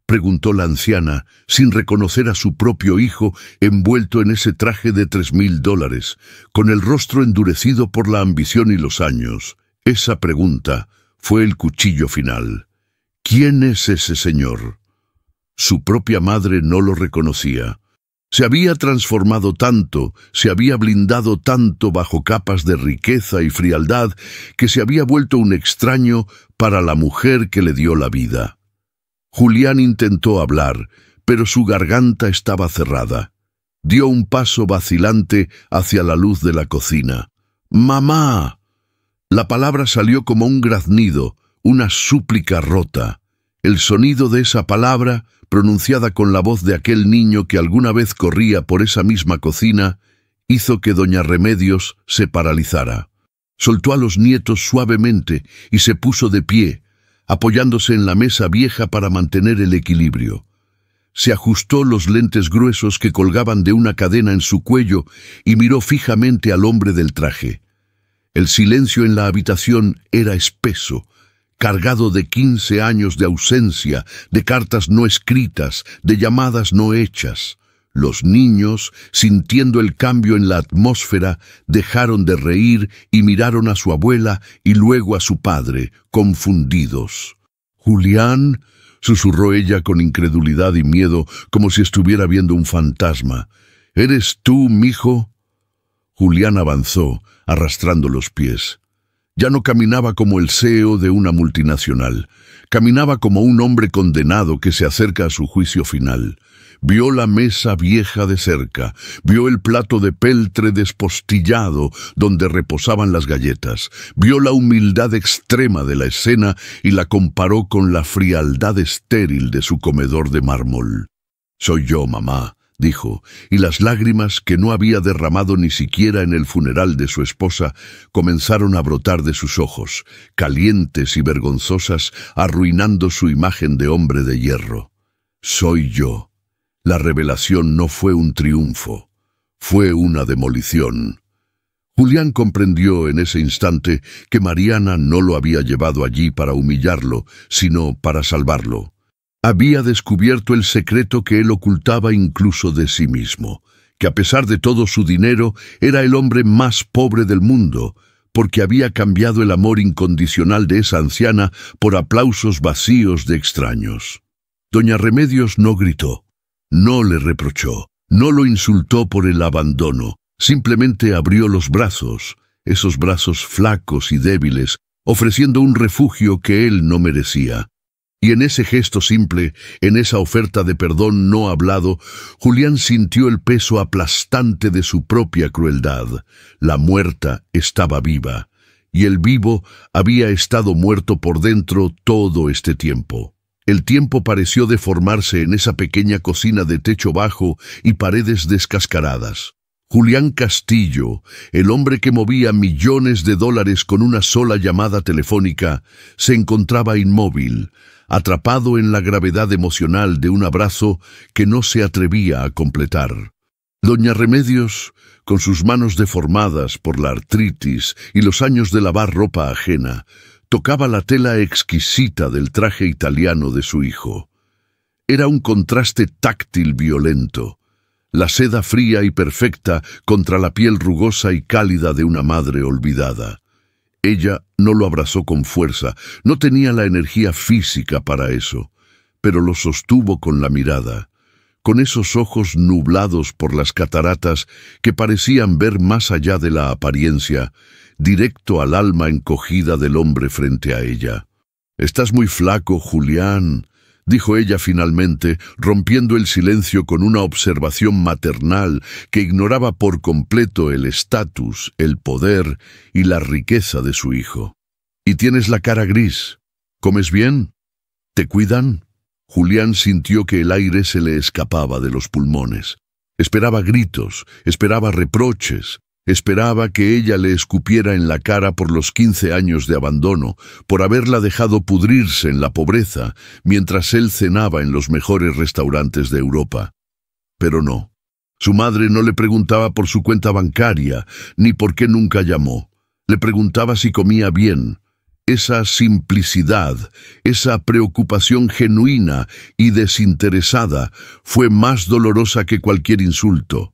preguntó la anciana, sin reconocer a su propio hijo envuelto en ese traje de $3,000, con el rostro endurecido por la ambición y los años. Esa pregunta fue el cuchillo final. ¿Quién es ese señor? Su propia madre no lo reconocía. Se había transformado tanto, se había blindado tanto bajo capas de riqueza y frialdad, que se había vuelto un extraño para la mujer que le dio la vida. Julián intentó hablar, pero su garganta estaba cerrada. Dio un paso vacilante hacia la luz de la cocina. «¡Mamá!». La palabra salió como un graznido, una súplica rota. El sonido de esa palabra, pronunciada con la voz de aquel niño que alguna vez corría por esa misma cocina, hizo que doña Remedios se paralizara. Soltó a los nietos suavemente y se puso de pie, apoyándose en la mesa vieja para mantener el equilibrio. Se ajustó los lentes gruesos que colgaban de una cadena en su cuello y miró fijamente al hombre del traje. El silencio en la habitación era espeso, cargado de 15 años de ausencia, de cartas no escritas, de llamadas no hechas. Los niños, sintiendo el cambio en la atmósfera, dejaron de reír y miraron a su abuela y luego a su padre, confundidos. «¿Julián?», susurró ella con incredulidad y miedo, como si estuviera viendo un fantasma. «¿Eres tú, mijo?». Julián avanzó, arrastrando los pies. Ya no caminaba como el CEO de una multinacional. Caminaba como un hombre condenado que se acerca a su juicio final. Vio la mesa vieja de cerca, vio el plato de peltre despostillado donde reposaban las galletas, vio la humildad extrema de la escena y la comparó con la frialdad estéril de su comedor de mármol. «Soy yo, mamá», dijo, y las lágrimas que no había derramado ni siquiera en el funeral de su esposa comenzaron a brotar de sus ojos, calientes y vergonzosas, arruinando su imagen de hombre de hierro. «Soy yo». La revelación no fue un triunfo, fue una demolición. Julián comprendió en ese instante que Mariana no lo había llevado allí para humillarlo, sino para salvarlo. Había descubierto el secreto que él ocultaba incluso de sí mismo, que a pesar de todo su dinero era el hombre más pobre del mundo, porque había cambiado el amor incondicional de esa anciana por aplausos vacíos de extraños. Doña Remedios no gritó. No le reprochó, no lo insultó por el abandono, simplemente abrió los brazos, esos brazos flacos y débiles, ofreciendo un refugio que él no merecía. Y en ese gesto simple, en esa oferta de perdón no hablado, Julián sintió el peso aplastante de su propia crueldad. La muerta estaba viva, y el vivo había estado muerto por dentro todo este tiempo. El tiempo pareció deformarse en esa pequeña cocina de techo bajo y paredes descascaradas. Julián Castillo, el hombre que movía millones de dólares con una sola llamada telefónica, se encontraba inmóvil, atrapado en la gravedad emocional de un abrazo que no se atrevía a completar. Doña Remedios, con sus manos deformadas por la artritis y los años de lavar ropa ajena, tocaba la tela exquisita del traje italiano de su hijo. Era un contraste táctil violento, la seda fría y perfecta contra la piel rugosa y cálida de una madre olvidada. Ella no lo abrazó con fuerza, no tenía la energía física para eso, pero lo sostuvo con la mirada, con esos ojos nublados por las cataratas que parecían ver más allá de la apariencia, directo al alma encogida del hombre frente a ella. «Estás muy flaco, Julián», dijo ella finalmente, rompiendo el silencio con una observación maternal que ignoraba por completo el estatus, el poder y la riqueza de su hijo. «Y tienes la cara gris. ¿Comes bien? ¿Te cuidan?» Julián sintió que el aire se le escapaba de los pulmones. Esperaba gritos, esperaba reproches, esperaba que ella le escupiera en la cara por los 15 años de abandono, por haberla dejado pudrirse en la pobreza, mientras él cenaba en los mejores restaurantes de Europa. Pero no. Su madre no le preguntaba por su cuenta bancaria, ni por qué nunca llamó. Le preguntaba si comía bien. Esa simplicidad, esa preocupación genuina y desinteresada fue más dolorosa que cualquier insulto.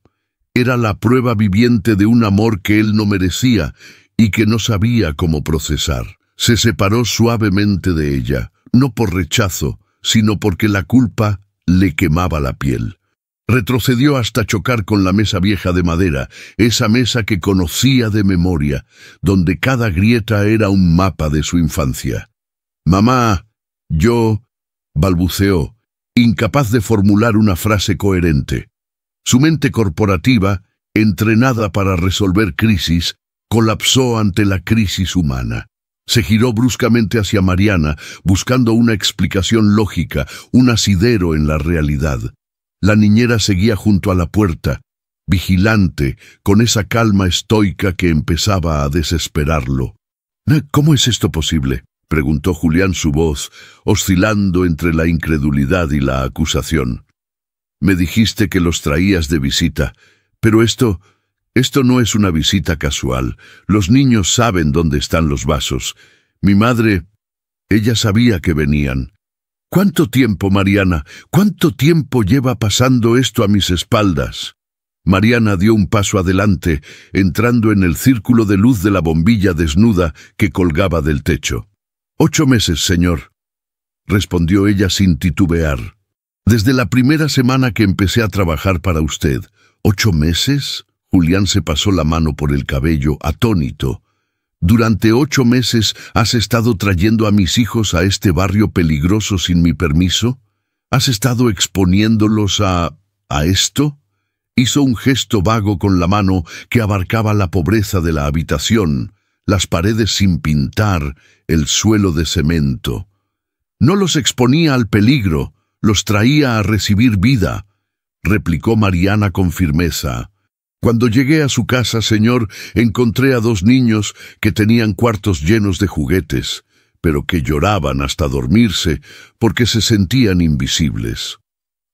Era la prueba viviente de un amor que él no merecía y que no sabía cómo procesar. Se separó suavemente de ella, no por rechazo, sino porque la culpa le quemaba la piel. Retrocedió hasta chocar con la mesa vieja de madera, esa mesa que conocía de memoria, donde cada grieta era un mapa de su infancia. «Mamá, yo», balbuceó, incapaz de formular una frase coherente. Su mente corporativa, entrenada para resolver crisis, colapsó ante la crisis humana. Se giró bruscamente hacia Mariana, buscando una explicación lógica, un asidero en la realidad. La niñera seguía junto a la puerta, vigilante, con esa calma estoica que empezaba a desesperarlo. «¿Cómo es esto posible?», preguntó Julián, su voz oscilando entre la incredulidad y la acusación. «Me dijiste que los traías de visita, pero esto no es una visita casual. Los niños saben dónde están los vasos. Mi madre, ella sabía que venían». «¿Cuánto tiempo, Mariana? ¿Cuánto tiempo lleva pasando esto a mis espaldas?» Mariana dio un paso adelante, entrando en el círculo de luz de la bombilla desnuda que colgaba del techo. «8 meses, señor», respondió ella sin titubear. «Desde la primera semana que empecé a trabajar para usted». «¿8 meses?» Julián se pasó la mano por el cabello, atónito. «¿Durante 8 meses has estado trayendo a mis hijos a este barrio peligroso sin mi permiso? ¿Has estado exponiéndolos a esto?» Hizo un gesto vago con la mano que abarcaba la pobreza de la habitación, las paredes sin pintar, el suelo de cemento. «No los exponía al peligro, los traía a recibir vida», replicó Mariana con firmeza. «Cuando llegué a su casa, señor, encontré a 2 niños que tenían cuartos llenos de juguetes, pero que lloraban hasta dormirse porque se sentían invisibles.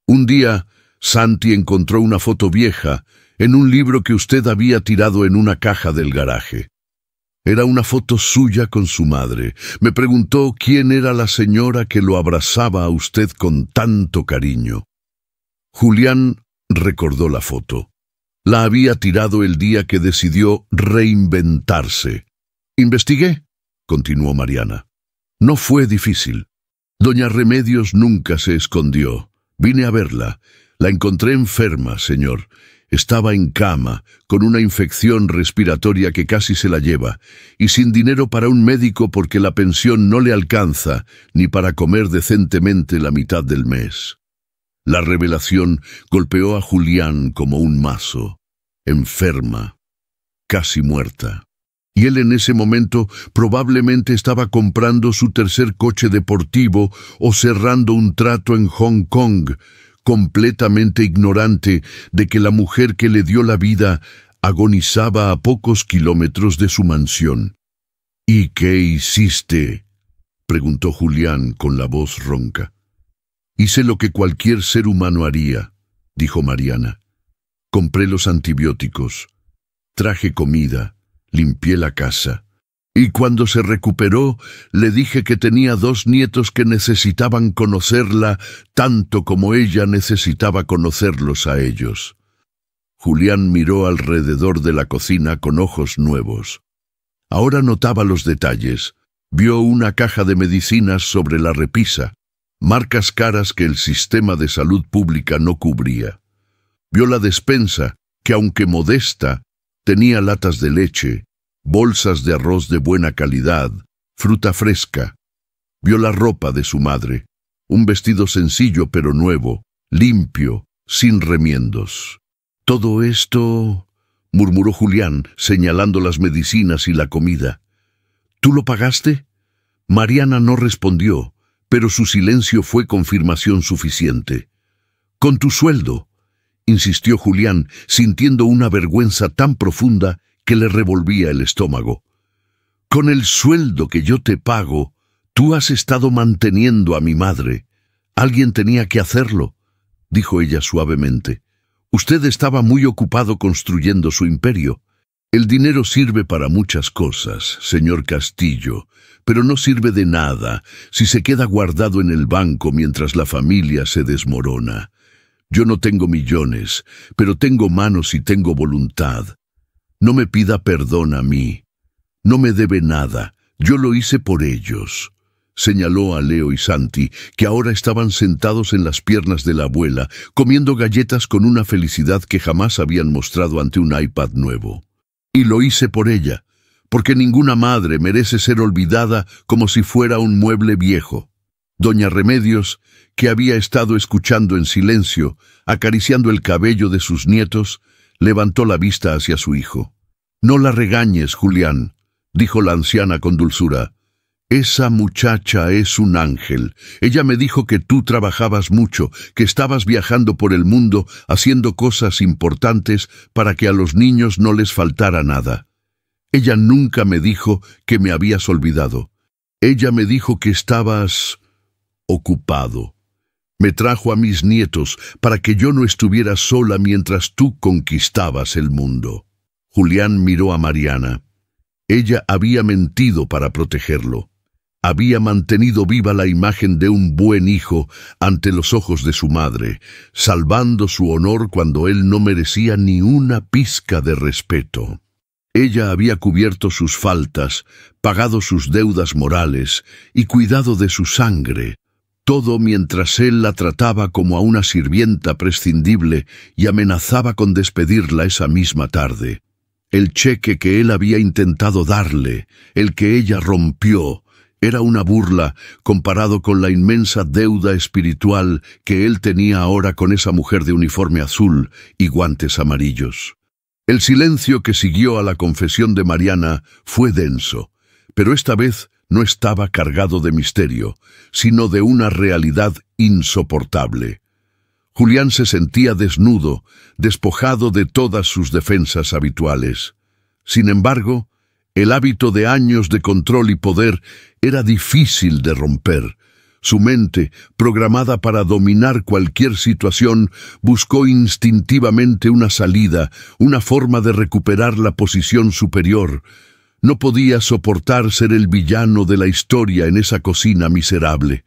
Un día, Santi encontró una foto vieja en un libro que usted había tirado en una caja del garaje. Era una foto suya con su madre. Me preguntó quién era la señora que lo abrazaba a usted con tanto cariño». Julián recordó la foto. La había tirado el día que decidió reinventarse. «Investigué», continuó Mariana. «No fue difícil. Doña Remedios nunca se escondió. Vine a verla. La encontré enferma, señor. Estaba en cama, con una infección respiratoria que casi se la lleva, y sin dinero para un médico porque la pensión no le alcanza ni para comer decentemente la mitad del mes». La revelación golpeó a Julián como un mazo. Enferma, casi muerta. y él en ese momento probablemente estaba comprando su tercer coche deportivo o cerrando un trato en Hong Kong, completamente ignorante de que la mujer que le dio la vida agonizaba a pocos kilómetros de su mansión. «¿Y qué hiciste?», preguntó Julián con la voz ronca. «Hice lo que cualquier ser humano haría», dijo Mariana. «Compré los antibióticos, traje comida, limpié la casa, y cuando se recuperó, le dije que tenía 2 nietos que necesitaban conocerla tanto como ella necesitaba conocerlos a ellos». Julián miró alrededor de la cocina con ojos nuevos. Ahora notaba los detalles. Vio una caja de medicinas sobre la repisa, marcas caras que el sistema de salud pública no cubría. Vio la despensa, que aunque modesta, tenía latas de leche, bolsas de arroz de buena calidad, fruta fresca. Vio la ropa de su madre, un vestido sencillo pero nuevo, limpio, sin remiendos. «Todo esto», murmuró Julián, señalando las medicinas y la comida. «¿Tú lo pagaste?». Mariana no respondió, pero su silencio fue confirmación suficiente. «Con tu sueldo», insistió Julián, sintiendo una vergüenza tan profunda que le revolvía el estómago. «Con el sueldo que yo te pago, tú has estado manteniendo a mi madre. Alguien tenía que hacerlo», dijo ella suavemente. «Usted estaba muy ocupado construyendo su imperio. El dinero sirve para muchas cosas, señor Castillo, pero no sirve de nada si se queda guardado en el banco mientras la familia se desmorona. Yo no tengo millones, pero tengo manos y tengo voluntad. No me pida perdón a mí. No me debe nada. Yo lo hice por ellos». Señaló a Leo y Santi, que ahora estaban sentados en las piernas de la abuela, comiendo galletas con una felicidad que jamás habían mostrado ante un iPad nuevo. «Y lo hice por ella, porque ninguna madre merece ser olvidada como si fuera un mueble viejo». Doña Remedios, que había estado escuchando en silencio, acariciando el cabello de sus nietos, levantó la vista hacia su hijo. «No la regañes, Julián», dijo la anciana con dulzura. «Esa muchacha es un ángel. Ella me dijo que tú trabajabas mucho, que estabas viajando por el mundo haciendo cosas importantes para que a los niños no les faltara nada. Ella nunca me dijo que me habías olvidado. Ella me dijo que estabas ocupado. Me trajo a mis nietos para que yo no estuviera sola mientras tú conquistabas el mundo». Julián miró a Mariana. Ella había mentido para protegerlo. Había mantenido viva la imagen de un buen hijo ante los ojos de su madre, salvando su honor cuando él no merecía ni una pizca de respeto. Ella había cubierto sus faltas, pagado sus deudas morales y cuidado de su sangre, todo mientras él la trataba como a una sirvienta prescindible y amenazaba con despedirla esa misma tarde. El cheque que él había intentado darle, el que ella rompió, era una burla comparado con la inmensa deuda espiritual que él tenía ahora con esa mujer de uniforme azul y guantes amarillos. El silencio que siguió a la confesión de Mariana fue denso, pero esta vez no estaba cargado de misterio, sino de una realidad insoportable. Julián se sentía desnudo, despojado de todas sus defensas habituales. Sin embargo, el hábito de años de control y poder era difícil de romper. Su mente, programada para dominar cualquier situación, buscó instintivamente una salida, una forma de recuperar la posición superior. No podía soportar ser el villano de la historia en esa cocina miserable.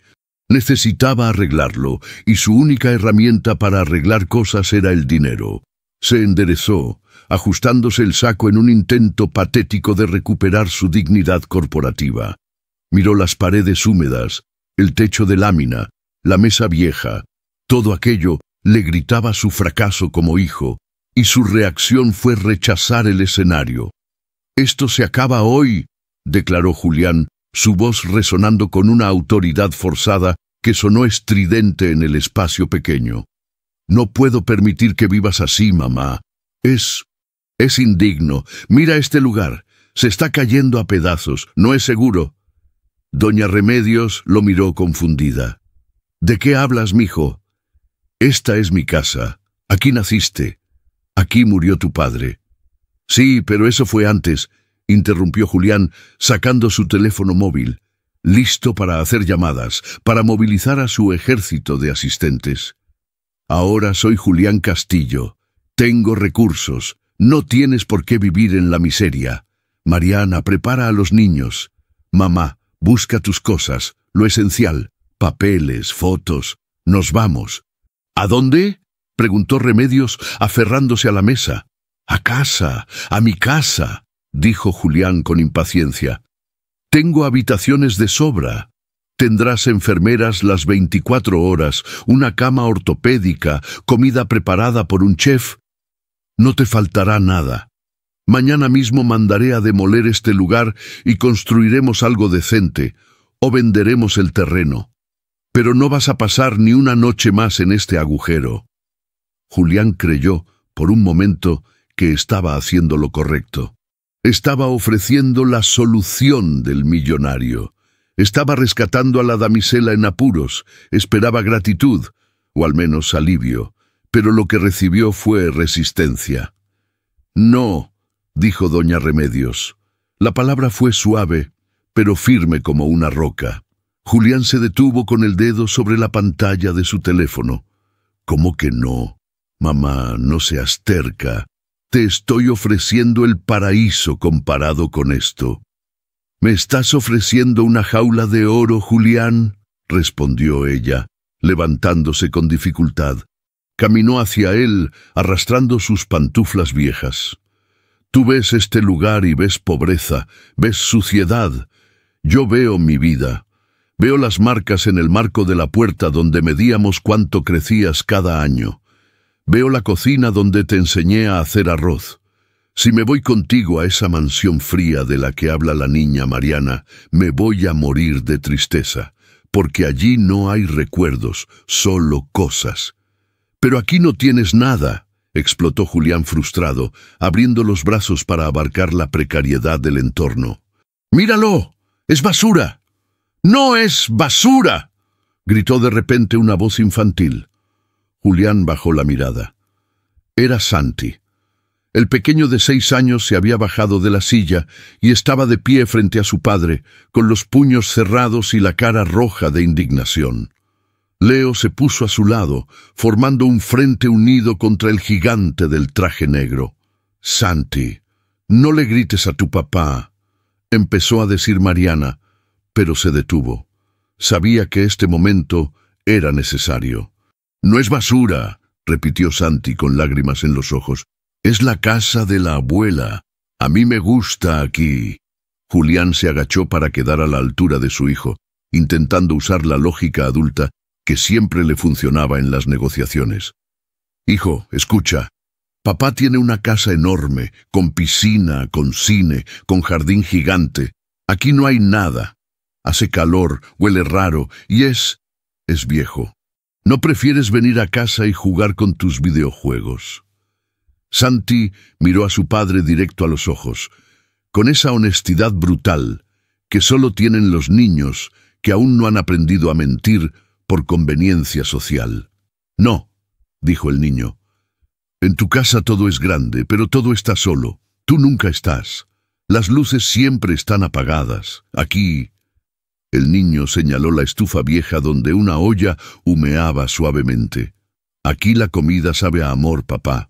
Necesitaba arreglarlo, y su única herramienta para arreglar cosas era el dinero. Se enderezó, ajustándose el saco en un intento patético de recuperar su dignidad corporativa. Miró las paredes húmedas, el techo de lámina, la mesa vieja. Todo aquello le gritaba su fracaso como hijo, y su reacción fue rechazar el escenario. «Esto se acaba hoy», declaró Julián, su voz resonando con una autoridad forzada que sonó estridente en el espacio pequeño. «No puedo permitir que vivas así, mamá. Es indigno. Mira este lugar. Se está cayendo a pedazos. No es seguro. Doña Remedios lo miró confundida. ¿De qué hablas, mijo? Esta es mi casa. Aquí naciste. Aquí murió tu padre. Sí, pero eso fue antes, interrumpió Julián, sacando su teléfono móvil, listo para hacer llamadas, para movilizar a su ejército de asistentes. Ahora soy Julián Castillo. Tengo recursos. No tienes por qué vivir en la miseria. Mariana, prepara a los niños. Mamá, busca tus cosas, lo esencial, papeles, fotos. Nos vamos. ¿A dónde?, preguntó Remedios, aferrándose a la mesa. A casa, a mi casa, dijo Julián con impaciencia. Tengo habitaciones de sobra. Tendrás enfermeras las 24 horas, una cama ortopédica, comida preparada por un chef. No te faltará nada. Mañana mismo mandaré a demoler este lugar y construiremos algo decente, o venderemos el terreno. Pero no vas a pasar ni una noche más en este agujero. Julián creyó, por un momento, que estaba haciendo lo correcto. Estaba ofreciendo la solución del millonario. Estaba rescatando a la damisela en apuros. Esperaba gratitud, o al menos alivio, pero lo que recibió fue resistencia. No, dijo doña Remedios. La palabra fue suave, pero firme como una roca. Julián se detuvo con el dedo sobre la pantalla de su teléfono. ¿Cómo que no? Mamá, no seas terca. Te estoy ofreciendo el paraíso comparado con esto. ¿Me estás ofreciendo una jaula de oro, Julián?, respondió ella, levantándose con dificultad. Caminó hacia él, arrastrando sus pantuflas viejas. Tú ves este lugar y ves pobreza, ves suciedad. Yo veo mi vida. Veo las marcas en el marco de la puerta donde medíamos cuánto crecías cada año. Veo la cocina donde te enseñé a hacer arroz. Si me voy contigo a esa mansión fría de la que habla la niña Mariana, me voy a morir de tristeza, porque allí no hay recuerdos, solo cosas. Pero aquí no tienes nada, explotó Julián frustrado, abriendo los brazos para abarcar la precariedad del entorno. ¡Míralo! ¡Es basura! ¡No es basura!, gritó de repente una voz infantil. Julián bajó la mirada. Era Santi. El pequeño de 6 años se había bajado de la silla y estaba de pie frente a su padre, con los puños cerrados y la cara roja de indignación. Leo se puso a su lado, formando un frente unido contra el gigante del traje negro. «Santi, no le grites a tu papá», empezó a decir Mariana, pero se detuvo. Sabía que este momento era necesario. «No es basura», repitió Santi con lágrimas en los ojos. «Es la casa de la abuela. A mí me gusta aquí». Julián se agachó para quedar a la altura de su hijo, intentando usar la lógica adulta que siempre le funcionaba en las negociaciones. «Hijo, escucha. Papá tiene una casa enorme, con piscina, con cine, con jardín gigante. Aquí no hay nada. Hace calor, huele raro y es viejo. ¿No prefieres venir a casa y jugar con tus videojuegos?» Santi miró a su padre directo a los ojos, con esa honestidad brutal que solo tienen los niños que aún no han aprendido a mentir por conveniencia social. «No», dijo el niño. «En tu casa todo es grande, pero todo está solo. Tú nunca estás. Las luces siempre están apagadas. Aquí...» El niño señaló la estufa vieja donde una olla humeaba suavemente. «Aquí la comida sabe a amor, papá.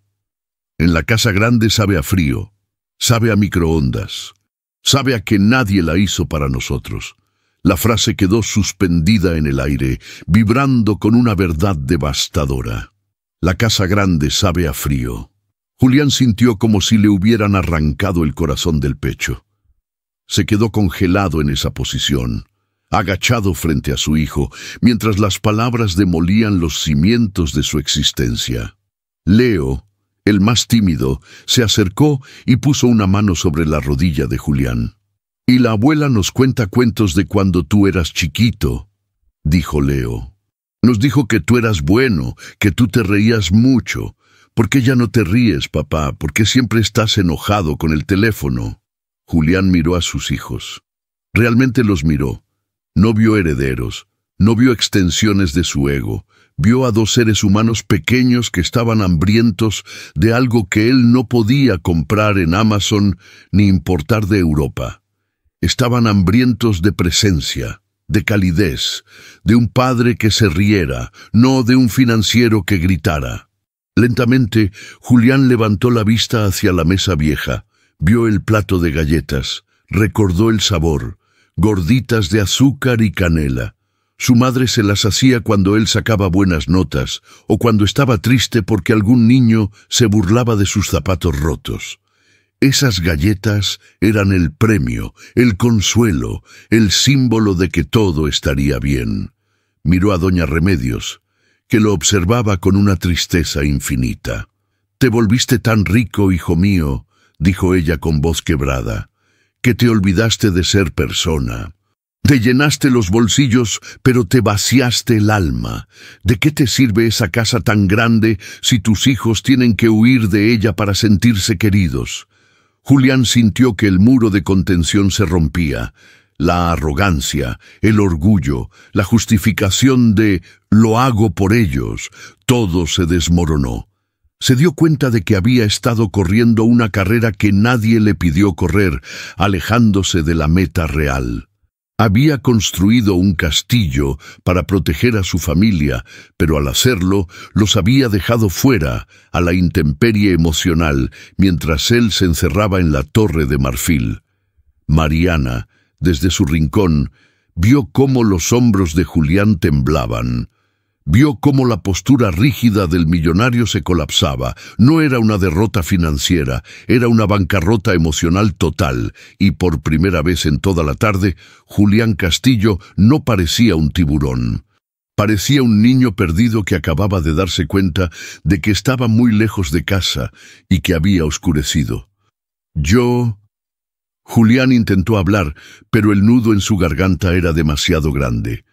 En la casa grande sabe a frío, sabe a microondas, sabe a que nadie la hizo para nosotros». La frase quedó suspendida en el aire, vibrando con una verdad devastadora. La casa grande sabe a frío. Julián sintió como si le hubieran arrancado el corazón del pecho. Se quedó congelado en esa posición, agachado frente a su hijo, mientras las palabras demolían los cimientos de su existencia. Leo, el más tímido, se acercó y puso una mano sobre la rodilla de Julián. «Y la abuela nos cuenta cuentos de cuando tú eras chiquito», dijo Leo. «Nos dijo que tú eras bueno, que tú te reías mucho. ¿Por qué ya no te ríes, papá? ¿Por qué siempre estás enojado con el teléfono?» Julián miró a sus hijos. Realmente los miró. No vio herederos, no vio extensiones de su ego. Vio a dos seres humanos pequeños que estaban hambrientos de algo que él no podía comprar en Amazon ni importar de Europa. Estaban hambrientos de presencia, de calidez, de un padre que se riera, no de un financiero que gritara. Lentamente, Julián levantó la vista hacia la mesa vieja, vio el plato de galletas, recordó el sabor, gorditas de azúcar y canela. Su madre se las hacía cuando él sacaba buenas notas o cuando estaba triste porque algún niño se burlaba de sus zapatos rotos. Esas galletas eran el premio, el consuelo, el símbolo de que todo estaría bien. Miró a doña Remedios, que lo observaba con una tristeza infinita. «Te volviste tan rico, hijo mío», dijo ella con voz quebrada, «que te olvidaste de ser persona. Te llenaste los bolsillos, pero te vaciaste el alma. ¿De qué te sirve esa casa tan grande si tus hijos tienen que huir de ella para sentirse queridos?» Julián sintió que el muro de contención se rompía. La arrogancia, el orgullo, la justificación de «lo hago por ellos», todo se desmoronó. Se dio cuenta de que había estado corriendo una carrera que nadie le pidió correr, alejándose de la meta real. Había construido un castillo para proteger a su familia, pero al hacerlo los había dejado fuera, a la intemperie emocional, mientras él se encerraba en la Torre de Marfil. Mariana, desde su rincón, vio cómo los hombros de Julián temblaban. Vio cómo la postura rígida del millonario se colapsaba. No era una derrota financiera, era una bancarrota emocional total, y por primera vez en toda la tarde, Julián Castillo no parecía un tiburón. Parecía un niño perdido que acababa de darse cuenta de que estaba muy lejos de casa y que había oscurecido. Julián intentó hablar, pero el nudo en su garganta era demasiado grande.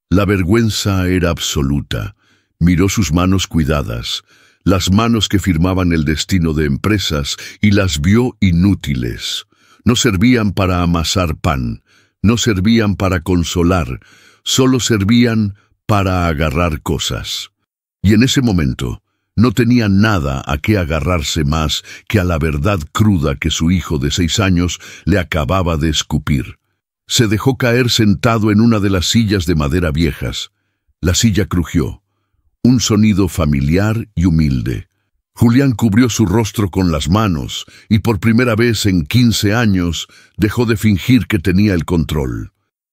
La vergüenza era absoluta. Miró sus manos cuidadas, las manos que firmaban el destino de empresas, y las vio inútiles. No servían para amasar pan, no servían para consolar, solo servían para agarrar cosas. Y en ese momento no tenía nada a qué agarrarse más que a la verdad cruda que su hijo de 6 años le acababa de escupir. Se dejó caer sentado en una de las sillas de madera viejas. La silla crujió. Un sonido familiar y humilde. Julián cubrió su rostro con las manos y por primera vez en 15 años dejó de fingir que tenía el control.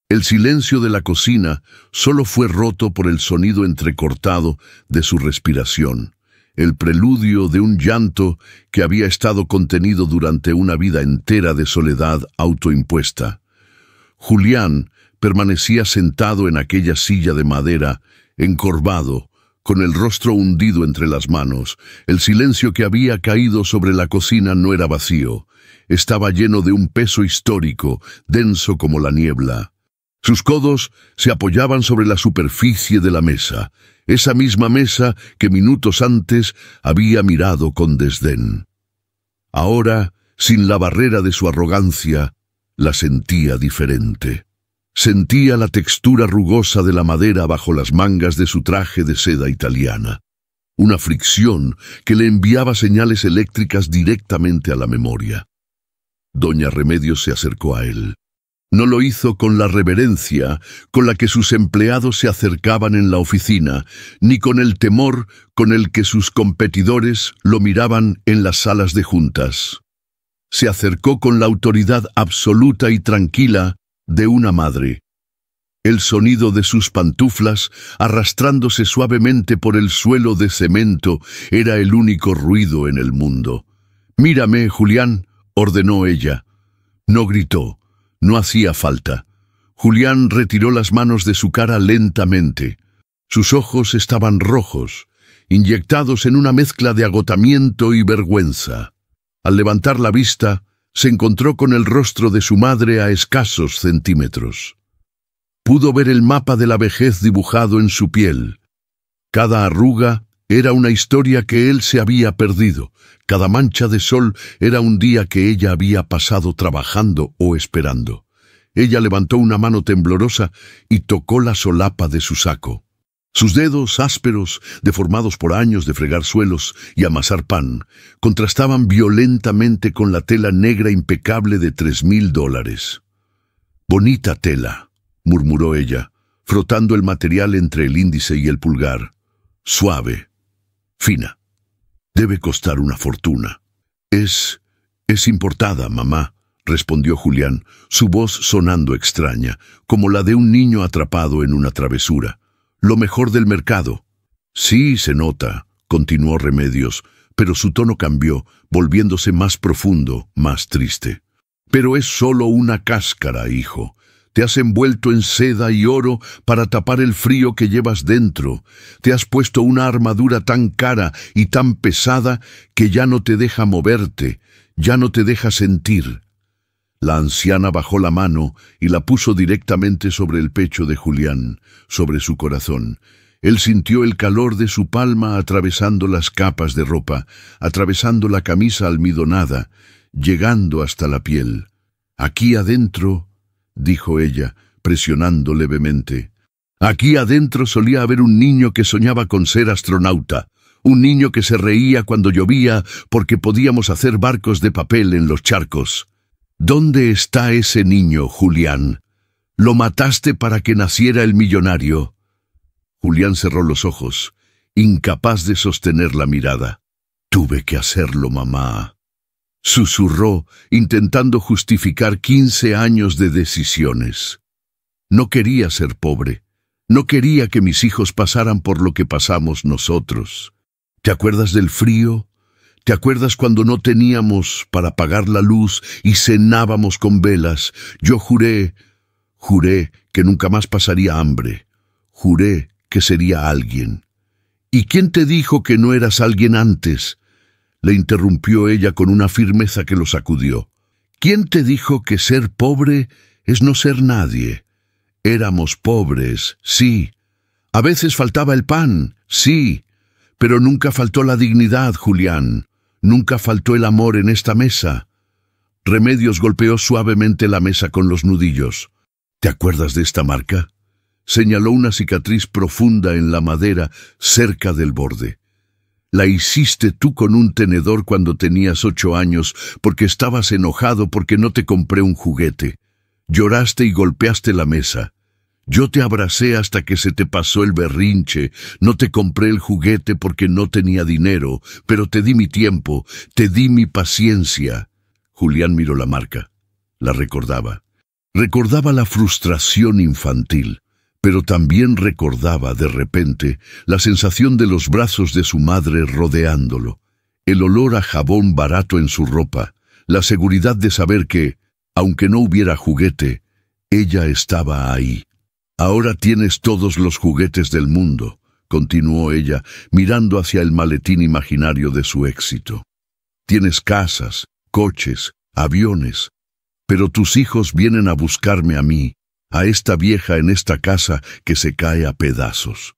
El silencio de la cocina solo fue roto por el sonido entrecortado de su respiración, el preludio de un llanto que había estado contenido durante una vida entera de soledad autoimpuesta. Julián permanecía sentado en aquella silla de madera, encorvado, con el rostro hundido entre las manos. El silencio que había caído sobre la cocina no era vacío. Estaba lleno de un peso histórico, denso como la niebla. Sus codos se apoyaban sobre la superficie de la mesa, esa misma mesa que minutos antes había mirado con desdén. Ahora, sin la barrera de su arrogancia, la sentía diferente. Sentía la textura rugosa de la madera bajo las mangas de su traje de seda italiana. Una fricción que le enviaba señales eléctricas directamente a la memoria. Doña Remedios se acercó a él. No lo hizo con la reverencia con la que sus empleados se acercaban en la oficina, ni con el temor con el que sus competidores lo miraban en las salas de juntas. Se acercó con la autoridad absoluta y tranquila de una madre. El sonido de sus pantuflas, arrastrándose suavemente por el suelo de cemento, era el único ruido en el mundo. «Mírame, Julián», ordenó ella. No gritó, no hacía falta. Julián retiró las manos de su cara lentamente. Sus ojos estaban rojos, inyectados en una mezcla de agotamiento y vergüenza. Al levantar la vista, se encontró con el rostro de su madre a escasos centímetros. Pudo ver el mapa de la vejez dibujado en su piel. Cada arruga Era una historia que él se había perdido. Cada mancha de sol era un día que ella había pasado trabajando o esperando. Ella levantó una mano temblorosa y tocó la solapa de su saco. Sus dedos ásperos, deformados por años de fregar suelos y amasar pan, contrastaban violentamente con la tela negra impecable de $3,000. «Bonita tela», murmuró ella, frotando el material entre el índice y el pulgar. «Suave, fina. Debe costar una fortuna». Es importada, mamá», respondió Julián, su voz sonando extraña, como la de un niño atrapado en una travesura. «Lo mejor del mercado». «Sí, se nota», continuó Remedios, pero su tono cambió, volviéndose más profundo, más triste. «Pero es solo una cáscara, hijo. Te has envuelto en seda y oro para tapar el frío que llevas dentro. Te has puesto una armadura tan cara y tan pesada que ya no te deja moverte, ya no te deja sentir». La anciana bajó la mano y la puso directamente sobre el pecho de Julián, sobre su corazón. Él sintió el calor de su palma atravesando las capas de ropa, atravesando la camisa almidonada, llegando hasta la piel. «Aquí adentro», dijo ella, presionando levemente. «Aquí adentro solía haber un niño que soñaba con ser astronauta, un niño que se reía cuando llovía porque podíamos hacer barcos de papel en los charcos. ¿Dónde está ese niño, Julián? Lo mataste para que naciera el millonario». Julián cerró los ojos, incapaz de sostener la mirada. «Tuve que hacerlo, mamá», susurró, intentando justificar 15 años de decisiones. «No quería ser pobre. No quería que mis hijos pasaran por lo que pasamos nosotros. ¿Te acuerdas del frío? ¿Te acuerdas cuando no teníamos para pagar la luz y cenábamos con velas? Yo juré que nunca más pasaría hambre. Juré que sería alguien». «¿Y quién te dijo que no eras alguien antes?», le interrumpió ella con una firmeza que lo sacudió. «¿Quién te dijo que ser pobre es no ser nadie? Éramos pobres, sí. A veces faltaba el pan, sí. Pero nunca faltó la dignidad, Julián. Nunca faltó el amor en esta mesa». Remedios golpeó suavemente la mesa con los nudillos. «¿Te acuerdas de esta marca?», señaló una cicatriz profunda en la madera cerca del borde. «La hiciste tú con un tenedor cuando tenías 8 años porque estabas enojado porque no te compré un juguete. Lloraste y golpeaste la mesa. Yo te abracé hasta que se te pasó el berrinche. No te compré el juguete porque no tenía dinero, pero te di mi tiempo, te di mi paciencia». Julián miró la marca. La recordaba. Recordaba la frustración infantil, pero también recordaba, de repente, la sensación de los brazos de su madre rodeándolo, el olor a jabón barato en su ropa, la seguridad de saber que, aunque no hubiera juguete, ella estaba ahí. «Ahora tienes todos los juguetes del mundo», continuó ella, mirando hacia el maletín imaginario de su éxito. «Tienes casas, coches, aviones, pero tus hijos vienen a buscarme a mí, a esta vieja en esta casa que se cae a pedazos.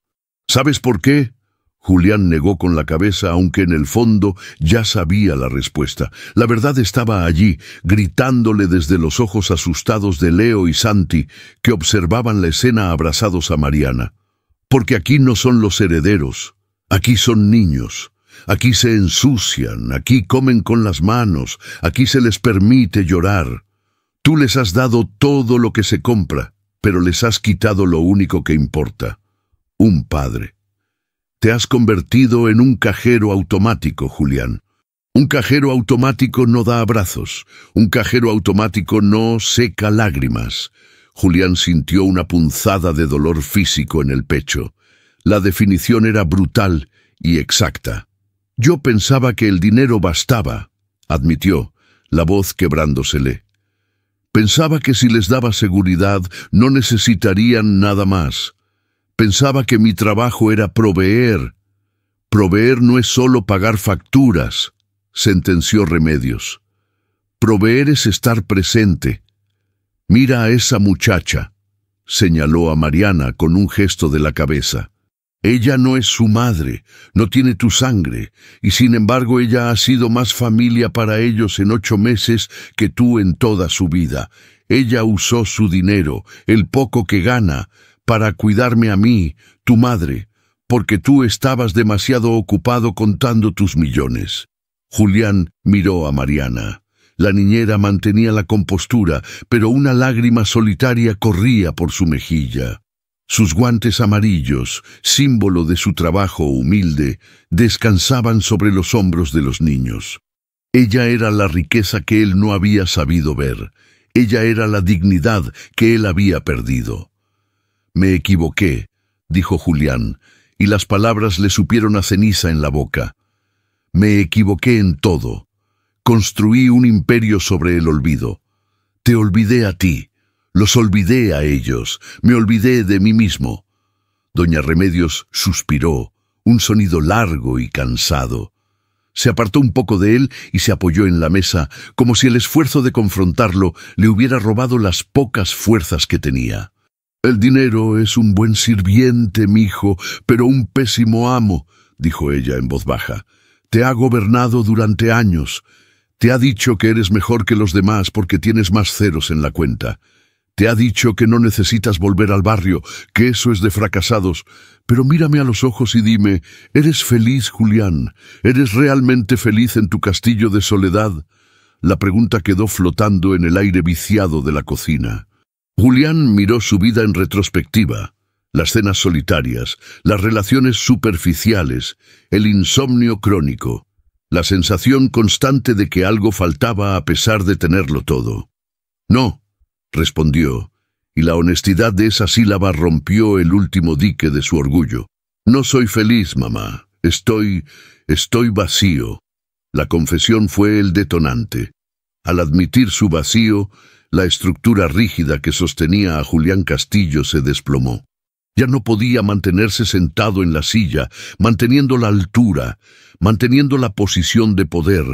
¿Sabes por qué?». Julián negó con la cabeza, aunque en el fondo ya sabía la respuesta. La verdad estaba allí, gritándole desde los ojos asustados de Leo y Santi, que observaban la escena abrazados a Mariana. «Porque aquí no son los herederos, aquí son niños. Aquí se ensucian, aquí comen con las manos, aquí se les permite llorar. Tú les has dado todo lo que se compra, pero les has quitado lo único que importa: un padre. Te has convertido en un cajero automático, Julián. Un cajero automático no da abrazos, un cajero automático no seca lágrimas». Julián sintió una punzada de dolor físico en el pecho. La definición era brutal y exacta. «Yo pensaba que el dinero bastaba», admitió, la voz quebrándosele. «Pensaba que si les daba seguridad no necesitarían nada más. Pensaba que mi trabajo era proveer. Proveer no es solo pagar facturas», sentenció Remedios. «Proveer es estar presente. Mira a esa muchacha», señaló a Mariana con un gesto de la cabeza. Ella no es su madre, no tiene tu sangre, y sin embargo ella ha sido más familia para ellos en 8 meses que tú en toda su vida. Ella usó su dinero, el poco que gana, para cuidarme a mí, tu madre, porque tú estabas demasiado ocupado contando tus millones. Julián miró a Mariana. La niñera mantenía la compostura, pero una lágrima solitaria corría por su mejilla. Sus guantes amarillos, símbolo de su trabajo humilde, descansaban sobre los hombros de los niños. Ella era la riqueza que él no había sabido ver. Ella era la dignidad que él había perdido. «Me equivoqué», dijo Julián, y las palabras le supieron a ceniza en la boca. «Me equivoqué en todo. Construí un imperio sobre el olvido. Te olvidé a ti. Los olvidé a ellos, me olvidé de mí mismo». Doña Remedios suspiró, un sonido largo y cansado. Se apartó un poco de él y se apoyó en la mesa, como si el esfuerzo de confrontarlo le hubiera robado las pocas fuerzas que tenía. «El dinero es un buen sirviente, mijo, pero un pésimo amo», dijo ella en voz baja. «Te ha gobernado durante años. Te ha dicho que eres mejor que los demás porque tienes más ceros en la cuenta. Te ha dicho que no necesitas volver al barrio, que eso es de fracasados. Pero mírame a los ojos y dime, ¿eres feliz, Julián? ¿Eres realmente feliz en tu castillo de soledad?» La pregunta quedó flotando en el aire viciado de la cocina. Julián miró su vida en retrospectiva. Las cenas solitarias, las relaciones superficiales, el insomnio crónico, la sensación constante de que algo faltaba a pesar de tenerlo todo. «No», respondió, y la honestidad de esa sílaba rompió el último dique de su orgullo. «No soy feliz, mamá. Estoy vacío». La confesión fue el detonante. Al admitir su vacío, la estructura rígida que sostenía a Julián Castillo se desplomó. Ya no podía mantenerse sentado en la silla, manteniendo la altura, manteniendo la posición de poder.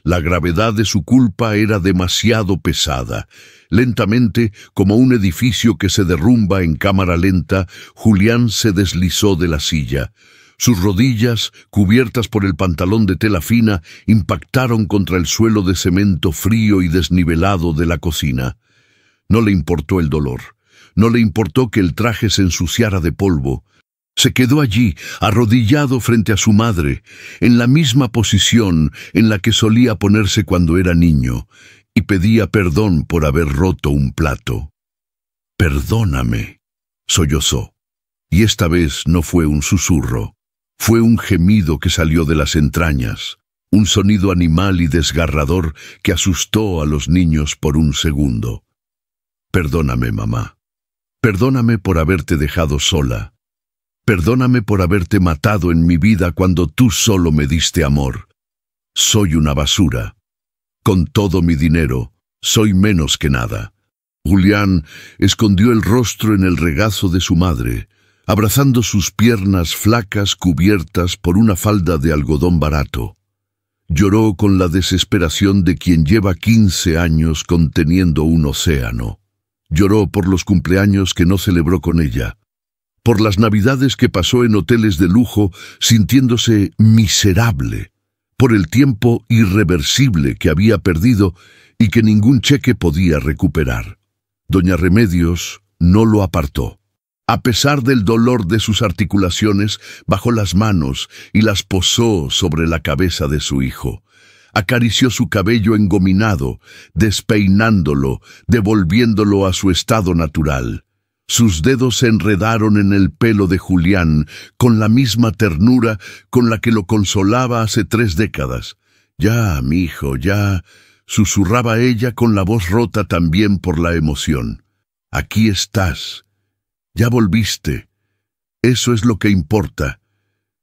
La gravedad de su culpa era demasiado pesada. Lentamente, como un edificio que se derrumba en cámara lenta, Julián se deslizó de la silla. Sus rodillas, cubiertas por el pantalón de tela fina, impactaron contra el suelo de cemento frío y desnivelado de la cocina. No le importó el dolor. No le importó que el traje se ensuciara de polvo. Se quedó allí, arrodillado frente a su madre, en la misma posición en la que solía ponerse cuando era niño, y pedía perdón por haber roto un plato. «Perdóname», sollozó. Y esta vez no fue un susurro. Fue un gemido que salió de las entrañas, un sonido animal y desgarrador que asustó a los niños por un segundo. «Perdóname, mamá. Perdóname por haberte dejado sola. Perdóname por haberte matado en mi vida cuando tú solo me diste amor. Soy una basura. Con todo mi dinero, soy menos que nada». Julián escondió el rostro en el regazo de su madre, abrazando sus piernas flacas cubiertas por una falda de algodón barato. Lloró con la desesperación de quien lleva 15 años conteniendo un océano. Lloró por los cumpleaños que no celebró con ella, por las navidades que pasó en hoteles de lujo sintiéndose miserable, por el tiempo irreversible que había perdido y que ningún cheque podía recuperar. Doña Remedios no lo apartó. A pesar del dolor de sus articulaciones, bajó las manos y las posó sobre la cabeza de su hijo. Acarició su cabello engominado, despeinándolo, devolviéndolo a su estado natural. Sus dedos se enredaron en el pelo de Julián con la misma ternura con la que lo consolaba hace 3 décadas. «Ya, mi hijo, ya», susurraba ella con la voz rota también por la emoción. «Aquí estás. Ya volviste. Eso es lo que importa.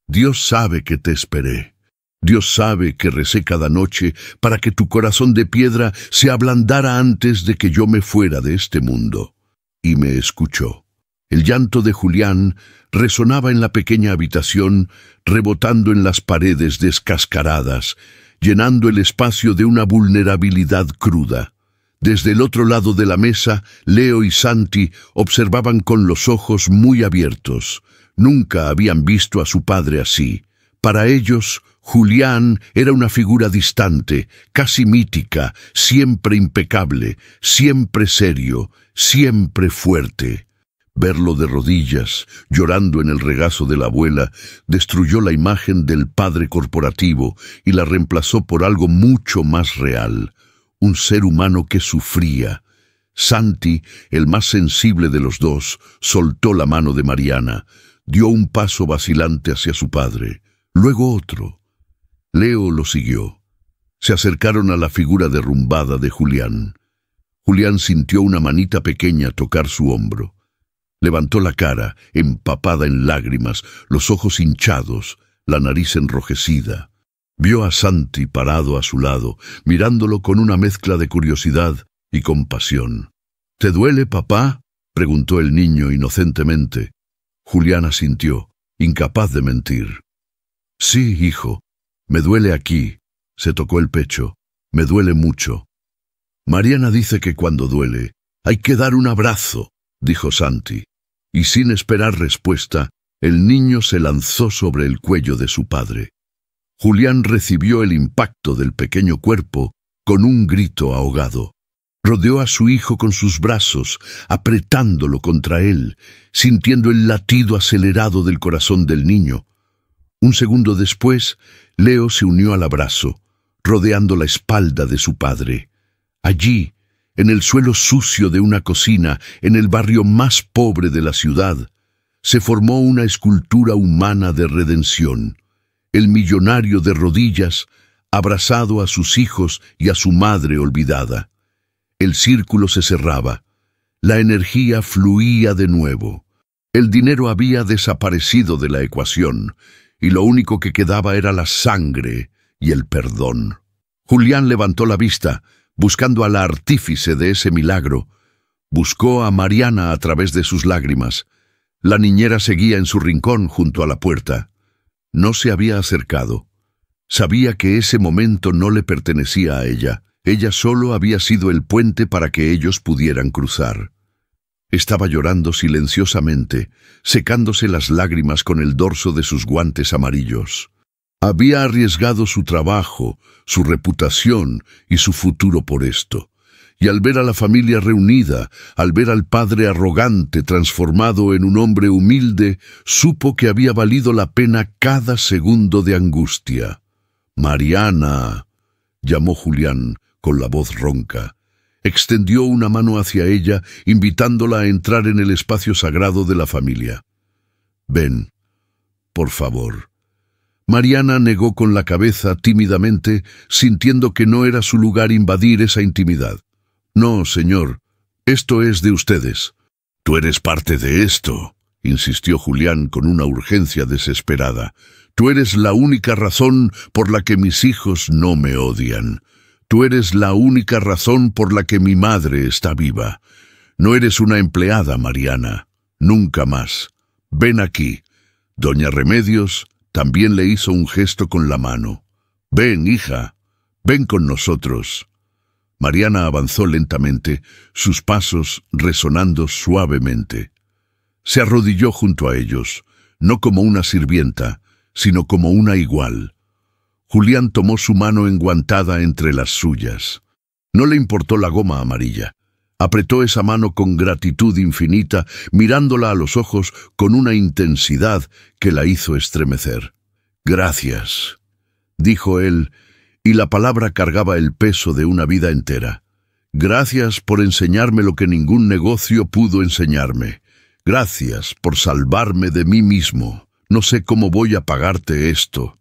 Dios sabe que te esperé. Dios sabe que recé cada noche para que tu corazón de piedra se ablandara antes de que yo me fuera de este mundo». Y me escuchó. El llanto de Julián resonaba en la pequeña habitación, rebotando en las paredes descascaradas, llenando el espacio de una vulnerabilidad cruda. Desde el otro lado de la mesa, Leo y Santi observaban con los ojos muy abiertos. Nunca habían visto a su padre así. Para ellos, Julián era una figura distante, casi mítica, siempre impecable, siempre serio, siempre fuerte. Verlo de rodillas, llorando en el regazo de la abuela, destruyó la imagen del padre corporativo y la reemplazó por algo mucho más real, un ser humano que sufría. Santi, el más sensible de los dos, soltó la mano de Mariana, dio un paso vacilante hacia su padre, luego otro. Leo lo siguió. Se acercaron a la figura derrumbada de Julián. Julián sintió una manita pequeña tocar su hombro. Levantó la cara, empapada en lágrimas, los ojos hinchados, la nariz enrojecida. Vio a Santi parado a su lado, mirándolo con una mezcla de curiosidad y compasión. —¿Te duele, papá? —preguntó el niño inocentemente. Julián asintió, incapaz de mentir. —Sí, hijo, me duele aquí. Se tocó el pecho. Me duele mucho. Mariana dice que cuando duele hay que dar un abrazo —dijo Santi. Y sin esperar respuesta, el niño se lanzó sobre el cuello de su padre. Julián recibió el impacto del pequeño cuerpo con un grito ahogado. Rodeó a su hijo con sus brazos, apretándolo contra él, sintiendo el latido acelerado del corazón del niño. Un segundo después, Leo se unió al abrazo, rodeando la espalda de su padre. Allí, en el suelo sucio de una cocina, en el barrio más pobre de la ciudad, se formó una escultura humana de redención. El millonario de rodillas, abrazado a sus hijos y a su madre olvidada. El círculo se cerraba. La energía fluía de nuevo. El dinero había desaparecido de la ecuación, y lo único que quedaba era la sangre y el perdón. Julián levantó la vista, buscando a la artífice de ese milagro. Buscó a Mariana a través de sus lágrimas. La niñera seguía en su rincón junto a la puerta. No se había acercado. Sabía que ese momento no le pertenecía a ella. Ella solo había sido el puente para que ellos pudieran cruzar. Estaba llorando silenciosamente, secándose las lágrimas con el dorso de sus guantes amarillos. Había arriesgado su trabajo, su reputación y su futuro por esto. Y al ver a la familia reunida, al ver al padre arrogante transformado en un hombre humilde, supo que había valido la pena cada segundo de angustia. «Mariana», llamó Julián con la voz ronca. Extendió una mano hacia ella, invitándola a entrar en el espacio sagrado de la familia. «Ven, por favor». Mariana negó con la cabeza tímidamente, sintiendo que no era su lugar invadir esa intimidad. «No, señor, esto es de ustedes». «Tú eres parte de esto», insistió Julián con una urgencia desesperada. «Tú eres la única razón por la que mis hijos no me odian. Tú eres la única razón por la que mi madre está viva. No eres una empleada, Mariana. Nunca más. Ven aquí». Doña Remedios también le hizo un gesto con la mano. «Ven, hija, ven con nosotros». Mariana avanzó lentamente, sus pasos resonando suavemente. Se arrodilló junto a ellos, no como una sirvienta, sino como una igual. Julián tomó su mano enguantada entre las suyas. No le importó la goma amarilla. Apretó esa mano con gratitud infinita, mirándola a los ojos con una intensidad que la hizo estremecer. «Gracias», dijo él, y la palabra cargaba el peso de una vida entera. «Gracias por enseñarme lo que ningún negocio pudo enseñarme. Gracias por salvarme de mí mismo. No sé cómo voy a pagarte esto».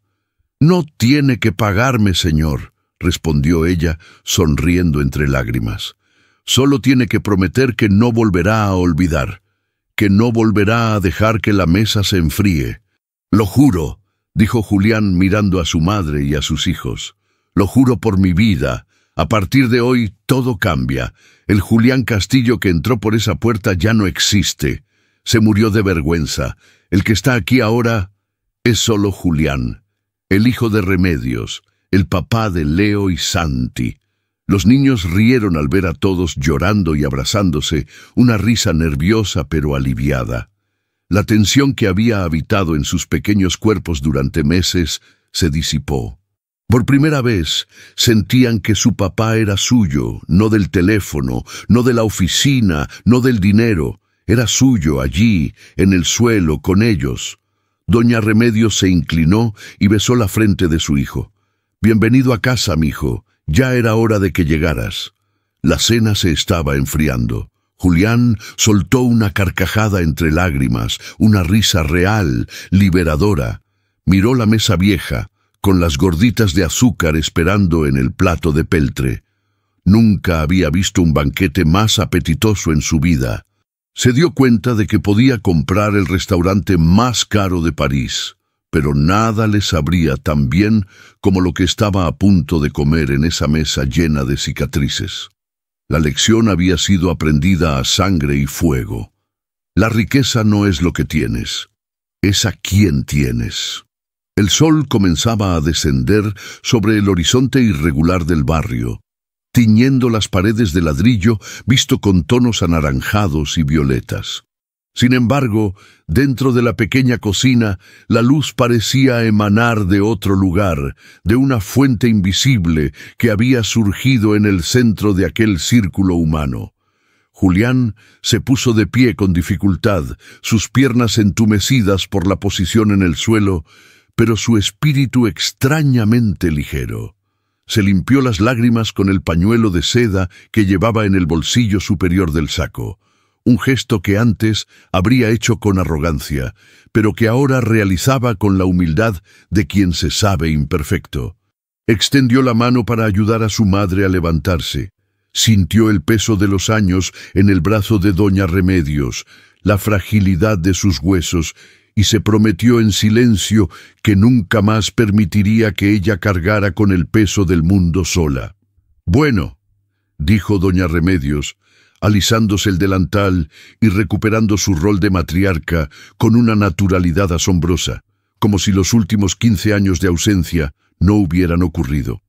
«No tiene que pagarme, señor», respondió ella, sonriendo entre lágrimas. «Solo tiene que prometer que no volverá a olvidar, que no volverá a dejar que la mesa se enfríe». «Lo juro», dijo Julián mirando a su madre y a sus hijos. «Lo juro por mi vida. A partir de hoy todo cambia. El Julián Castillo que entró por esa puerta ya no existe. Se murió de vergüenza. El que está aquí ahora es solo Julián, el hijo de Remedios, el papá de Leo y Santi». Los niños rieron al ver a todos llorando y abrazándose, una risa nerviosa pero aliviada. La tensión que había habitado en sus pequeños cuerpos durante meses se disipó. Por primera vez sentían que su papá era suyo, no del teléfono, no de la oficina, no del dinero. Era suyo allí, en el suelo, con ellos. Doña Remedios se inclinó y besó la frente de su hijo. «Bienvenido a casa, mijo. Ya era hora de que llegaras». La cena se estaba enfriando. Julián soltó una carcajada entre lágrimas, una risa real, liberadora. Miró la mesa vieja, con las gorditas de azúcar esperando en el plato de peltre. Nunca había visto un banquete más apetitoso en su vida. Se dio cuenta de que podía comprar el restaurante más caro de París, pero nada le sabría tan bien como lo que estaba a punto de comer en esa mesa llena de cicatrices. La lección había sido aprendida a sangre y fuego. La riqueza no es lo que tienes, es a quién tienes. El sol comenzaba a descender sobre el horizonte irregular del barrio, tiñendo las paredes de ladrillo visto con tonos anaranjados y violetas. Sin embargo, dentro de la pequeña cocina, la luz parecía emanar de otro lugar, de una fuente invisible que había surgido en el centro de aquel círculo humano. Julián se puso de pie con dificultad, sus piernas entumecidas por la posición en el suelo, pero su espíritu extrañamente ligero. Se limpió las lágrimas con el pañuelo de seda que llevaba en el bolsillo superior del saco. Un gesto que antes habría hecho con arrogancia, pero que ahora realizaba con la humildad de quien se sabe imperfecto. Extendió la mano para ayudar a su madre a levantarse. Sintió el peso de los años en el brazo de doña Remedios, la fragilidad de sus huesos, y se prometió en silencio que nunca más permitiría que ella cargara con el peso del mundo sola. «Bueno», dijo doña Remedios, alisándose el delantal y recuperando su rol de matriarca con una naturalidad asombrosa, como si los últimos 15 años de ausencia no hubieran ocurrido.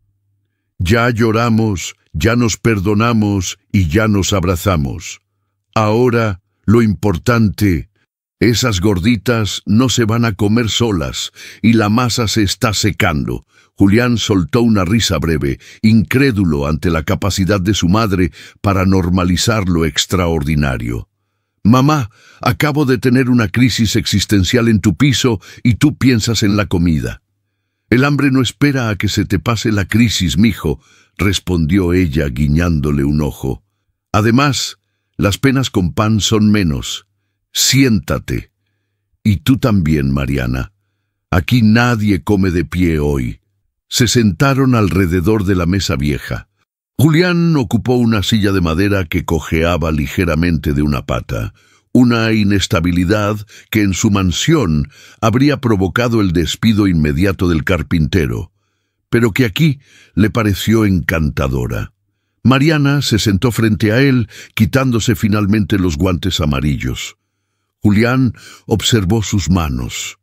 «Ya lloramos, ya nos perdonamos y ya nos abrazamos. Ahora, lo importante, esas gorditas no se van a comer solas y la masa se está secando». Julián soltó una risa breve, incrédulo ante la capacidad de su madre para normalizar lo extraordinario. «Mamá, acabo de tener una crisis existencial en tu piso y tú piensas en la comida». «El hambre no espera a que se te pase la crisis, mijo», respondió ella guiñándole un ojo. «Además, las penas con pan son menos. Siéntate. Y tú también, Mariana. Aquí nadie come de pie hoy». Se sentaron alrededor de la mesa vieja. Julián ocupó una silla de madera que cojeaba ligeramente de una pata, una inestabilidad que en su mansión habría provocado el despido inmediato del carpintero, pero que aquí le pareció encantadora. Mariana se sentó frente a él, quitándose finalmente los guantes amarillos. Julián observó sus manos.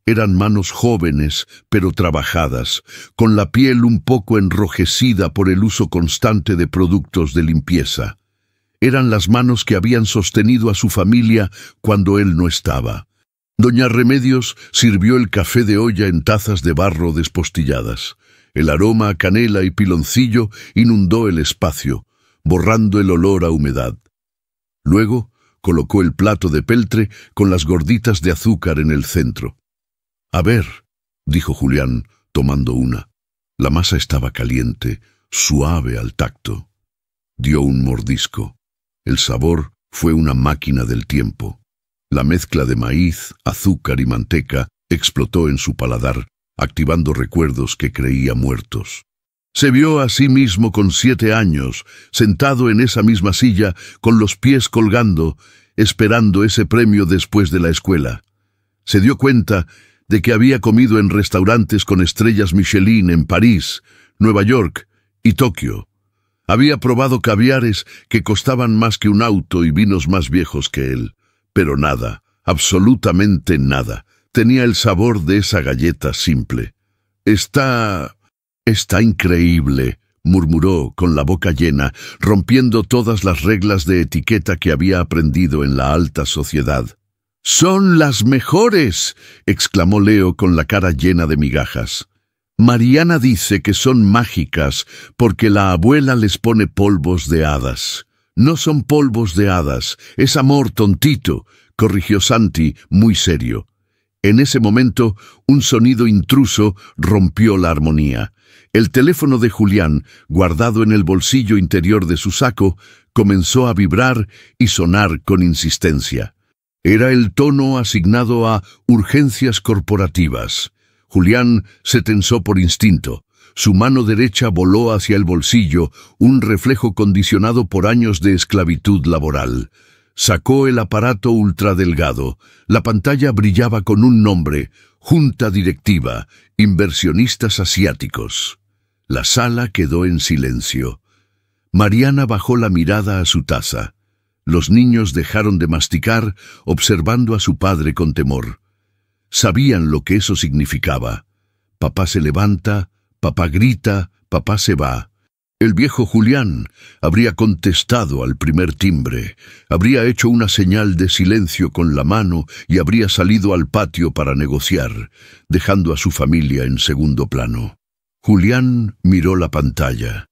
Eran manos jóvenes, pero trabajadas, con la piel un poco enrojecida por el uso constante de productos de limpieza. Eran las manos que habían sostenido a su familia cuando él no estaba. Doña Remedios sirvió el café de olla en tazas de barro despostilladas. El aroma a canela y piloncillo inundó el espacio, borrando el olor a humedad. Luego colocó el plato de peltre con las gorditas de azúcar en el centro. «A ver», dijo Julián, tomando una. La masa estaba caliente, suave al tacto. Dio un mordisco. El sabor fue una máquina del tiempo. La mezcla de maíz, azúcar y manteca explotó en su paladar, activando recuerdos que creía muertos. Se vio a sí mismo con 7 años, sentado en esa misma silla, con los pies colgando, esperando ese premio después de la escuela. Se dio cuenta de que había comido en restaurantes con estrellas Michelin en París, Nueva York y Tokio. Había probado caviares que costaban más que un auto y vinos más viejos que él. Pero nada, absolutamente nada, tenía el sabor de esa galleta simple. Está increíble», murmuró con la boca llena, rompiendo todas las reglas de etiqueta que había aprendido en la alta sociedad. «Son las mejores», exclamó Leo con la cara llena de migajas. «Mariana dice que son mágicas porque la abuela les pone polvos de hadas». «No son polvos de hadas, es amor, tontito», corrigió Santi, muy serio. En ese momento, un sonido intruso rompió la armonía. El teléfono de Julián, guardado en el bolsillo interior de su saco, comenzó a vibrar y sonar con insistencia. Era el tono asignado a urgencias corporativas. Julián se tensó por instinto. Su mano derecha voló hacia el bolsillo, un reflejo condicionado por años de esclavitud laboral. Sacó el aparato ultradelgado. La pantalla brillaba con un nombre: Junta Directiva, Inversionistas Asiáticos. La sala quedó en silencio. Mariana bajó la mirada a su taza. Los niños dejaron de masticar, observando a su padre con temor. Sabían lo que eso significaba. Papá se levanta, papá grita, papá se va. El viejo Julián habría contestado al primer timbre, habría hecho una señal de silencio con la mano y habría salido al patio para negociar, dejando a su familia en segundo plano. Julián miró la pantalla.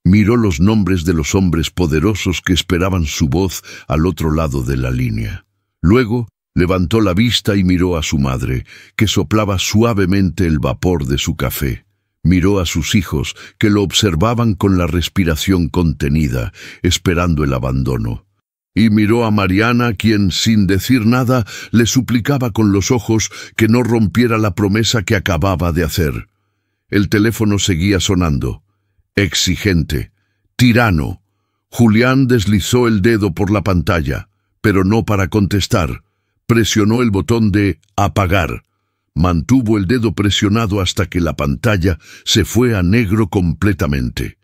Miró los nombres de los hombres poderosos que esperaban su voz al otro lado de la línea. Luego levantó la vista y miró a su madre, que soplaba suavemente el vapor de su café. Miró a sus hijos, que lo observaban con la respiración contenida, esperando el abandono. Y miró a Mariana, quien, sin decir nada, le suplicaba con los ojos que no rompiera la promesa que acababa de hacer. El teléfono seguía sonando. Exigente, tirano. Julián deslizó el dedo por la pantalla, pero no para contestar. Presionó el botón de apagar. Mantuvo el dedo presionado hasta que la pantalla se fue a negro completamente.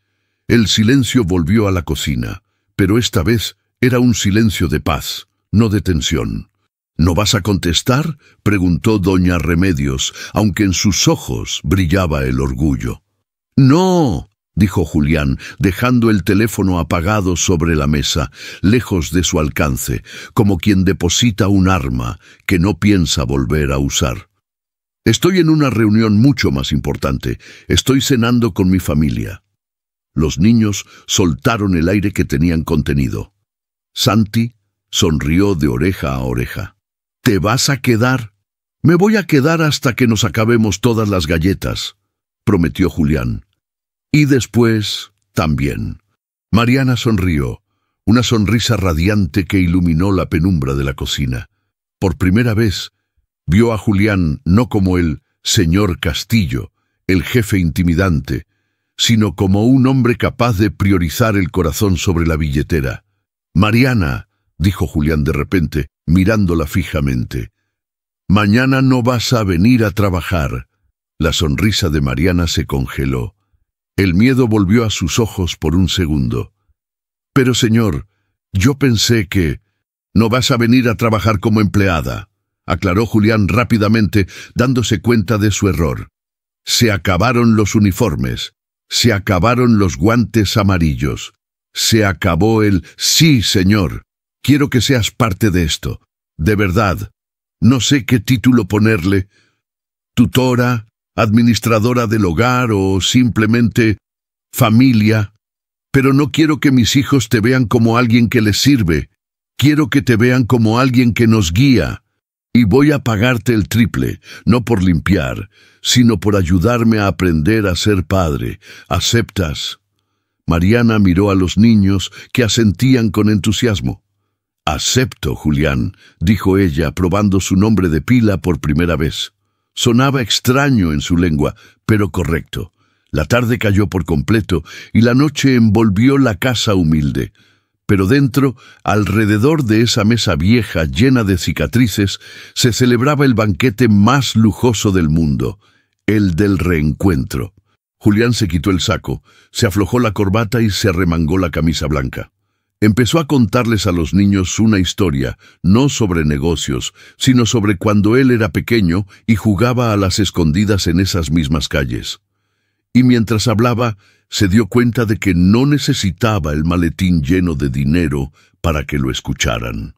El silencio volvió a la cocina, pero esta vez era un silencio de paz, no de tensión. ¿No vas a contestar?, preguntó doña Remedios, aunque en sus ojos brillaba el orgullo. «No», dijo Julián, dejando el teléfono apagado sobre la mesa, lejos de su alcance, como quien deposita un arma que no piensa volver a usar. «Estoy en una reunión mucho más importante. Estoy cenando con mi familia». Los niños soltaron el aire que tenían contenido. Santi sonrió de oreja a oreja. «¿Te vas a quedar?» «Me voy a quedar hasta que nos acabemos todas las galletas», prometió Julián. «Y después también». Mariana sonrió, una sonrisa radiante que iluminó la penumbra de la cocina. Por primera vez, vio a Julián no como el señor Castillo, el jefe intimidante, sino como un hombre capaz de priorizar el corazón sobre la billetera. «Mariana», dijo Julián de repente, mirándola fijamente, «mañana no vas a venir a trabajar». La sonrisa de Mariana se congeló. El miedo volvió a sus ojos por un segundo. «Pero señor, yo pensé que...» «No vas a venir a trabajar como empleada», aclaró Julián rápidamente, dándose cuenta de su error. «Se acabaron los uniformes, se acabaron los guantes amarillos, se acabó el... Sí, señor, quiero que seas parte de esto, de verdad. No sé qué título ponerle, tutora, administradora del hogar o simplemente familia, pero no quiero que mis hijos te vean como alguien que les sirve, quiero que te vean como alguien que nos guía. Y voy a pagarte el triple, no por limpiar, sino por ayudarme a aprender a ser padre. ¿Aceptas?» Mariana miró a los niños, que asentían con entusiasmo. «Acepto, Julián», dijo ella, probando su nombre de pila por primera vez. Sonaba extraño en su lengua, pero correcto. La tarde cayó por completo y la noche envolvió la casa humilde. Pero dentro, alrededor de esa mesa vieja llena de cicatrices, se celebraba el banquete más lujoso del mundo, el del reencuentro. Julián se quitó el saco, se aflojó la corbata y se arremangó la camisa blanca. Empezó a contarles a los niños una historia, no sobre negocios, sino sobre cuando él era pequeño y jugaba a las escondidas en esas mismas calles. Y mientras hablaba, se dio cuenta de que no necesitaba el maletín lleno de dinero para que lo escucharan.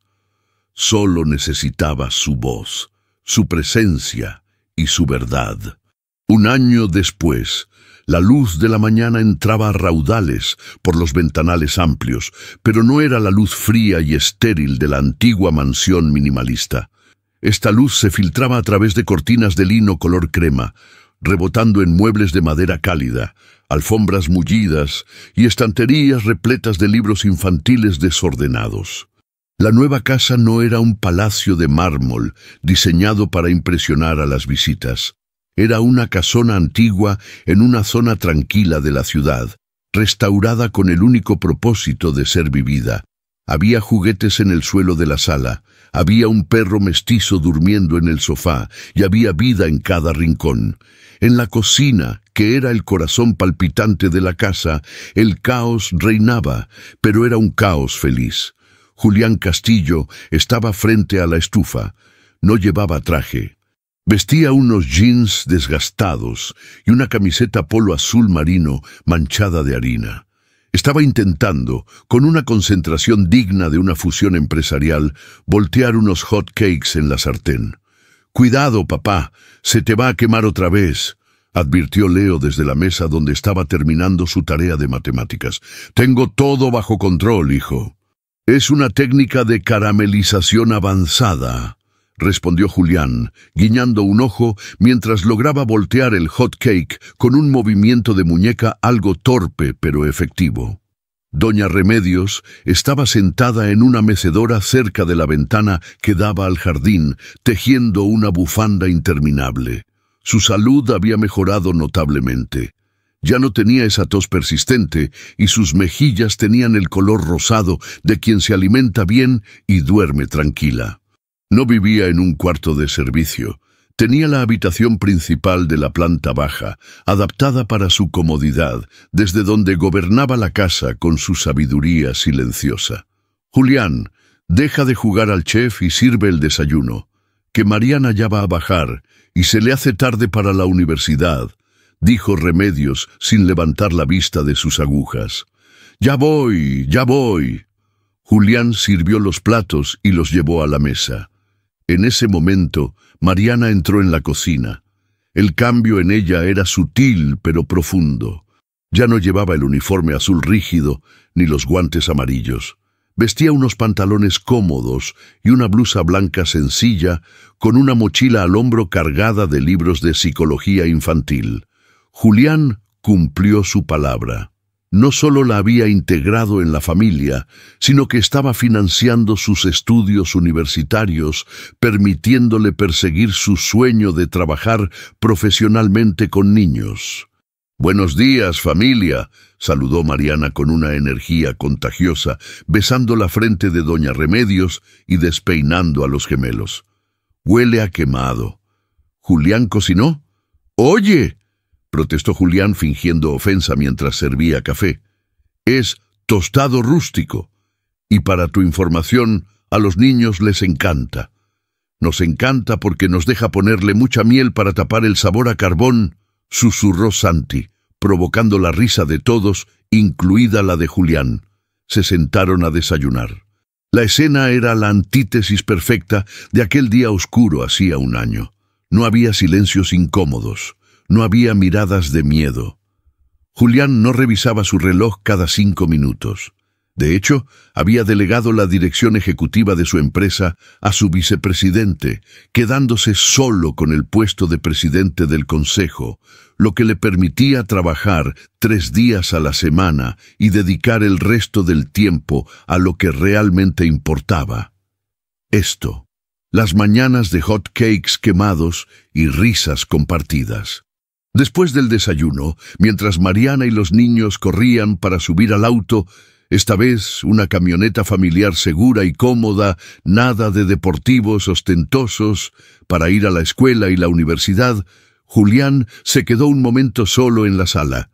Solo necesitaba su voz, su presencia y su verdad. Un año después, la luz de la mañana entraba a raudales por los ventanales amplios, pero no era la luz fría y estéril de la antigua mansión minimalista. Esta luz se filtraba a través de cortinas de lino color crema, rebotando en muebles de madera cálida, alfombras mullidas y estanterías repletas de libros infantiles desordenados. La nueva casa no era un palacio de mármol diseñado para impresionar a las visitas. Era una casona antigua en una zona tranquila de la ciudad, restaurada con el único propósito de ser vivida. Había juguetes en el suelo de la sala, había un perro mestizo durmiendo en el sofá y había vida en cada rincón. En la cocina, que era el corazón palpitante de la casa, el caos reinaba, pero era un caos feliz. Julián Castillo estaba frente a la estufa. No llevaba traje. Vestía unos jeans desgastados y una camiseta polo azul marino manchada de harina. Estaba intentando, con una concentración digna de una fusión empresarial, voltear unos hot cakes en la sartén. «Cuidado, papá, se te va a quemar otra vez», advirtió Leo desde la mesa donde estaba terminando su tarea de matemáticas. «Tengo todo bajo control, hijo». «Es una técnica de caramelización avanzada», respondió Julián, guiñando un ojo mientras lograba voltear el hot cake con un movimiento de muñeca algo torpe pero efectivo. Doña Remedios estaba sentada en una mecedora cerca de la ventana que daba al jardín, tejiendo una bufanda interminable. Su salud había mejorado notablemente. Ya no tenía esa tos persistente y sus mejillas tenían el color rosado de quien se alimenta bien y duerme tranquila. No vivía en un cuarto de servicio. Tenía la habitación principal de la planta baja, adaptada para su comodidad, desde donde gobernaba la casa con su sabiduría silenciosa. «Julián, deja de jugar al chef y sirve el desayuno, que Mariana ya va a bajar y se le hace tarde para la universidad», dijo Remedios sin levantar la vista de sus agujas. «Ya voy, ya voy». Julián sirvió los platos y los llevó a la mesa. En ese momento, Mariana entró en la cocina. El cambio en ella era sutil pero profundo. Ya no llevaba el uniforme azul rígido ni los guantes amarillos. Vestía unos pantalones cómodos y una blusa blanca sencilla, con una mochila al hombro cargada de libros de psicología infantil. Julián cumplió su palabra. No solo la había integrado en la familia, sino que estaba financiando sus estudios universitarios, permitiéndole perseguir su sueño de trabajar profesionalmente con niños. «Buenos días, familia», saludó Mariana con una energía contagiosa, besando la frente de doña Remedios y despeinando a los gemelos. «Huele a quemado». «¿Julián cocinó?» «¡Oye!», protestó Julián fingiendo ofensa mientras servía café. «Es tostado rústico. Y para tu información, a los niños les encanta. Nos encanta porque nos deja ponerle mucha miel para tapar el sabor a carbón», susurró Santi, provocando la risa de todos, incluida la de Julián. Se sentaron a desayunar. La escena era la antítesis perfecta de aquel día oscuro hacía un año. No había silencios incómodos. No había miradas de miedo. Julián no revisaba su reloj cada 5 minutos. De hecho, había delegado la dirección ejecutiva de su empresa a su vicepresidente, quedándose solo con el puesto de presidente del consejo, lo que le permitía trabajar 3 días a la semana y dedicar el resto del tiempo a lo que realmente importaba. Esto, las mañanas de hot cakes quemados y risas compartidas. Después del desayuno, mientras Mariana y los niños corrían para subir al auto, esta vez una camioneta familiar segura y cómoda, nada de deportivos ostentosos, para ir a la escuela y la universidad, Julián se quedó un momento solo en la sala.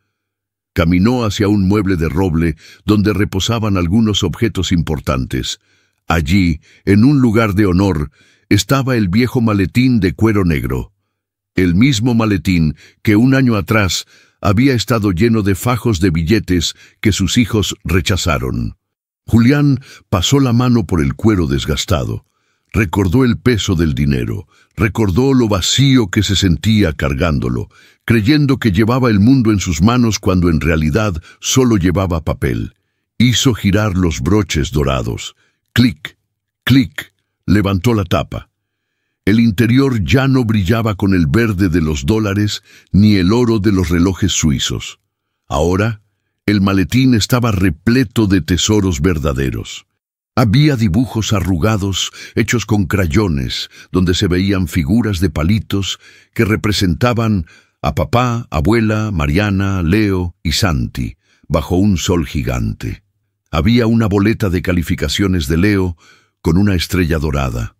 Caminó hacia un mueble de roble donde reposaban algunos objetos importantes. Allí, en un lugar de honor, estaba el viejo maletín de cuero negro. El mismo maletín que un año atrás había estado lleno de fajos de billetes que sus hijos rechazaron. Julián pasó la mano por el cuero desgastado. Recordó el peso del dinero, recordó lo vacío que se sentía cargándolo, creyendo que llevaba el mundo en sus manos cuando en realidad solo llevaba papel. Hizo girar los broches dorados. Clic, clic, levantó la tapa. El interior ya no brillaba con el verde de los dólares ni el oro de los relojes suizos. Ahora, el maletín estaba repleto de tesoros verdaderos. Había dibujos arrugados, hechos con crayones, donde se veían figuras de palitos que representaban a papá, abuela, Mariana, Leo y Santi, bajo un sol gigante. Había una boleta de calificaciones de Leo con una estrella dorada.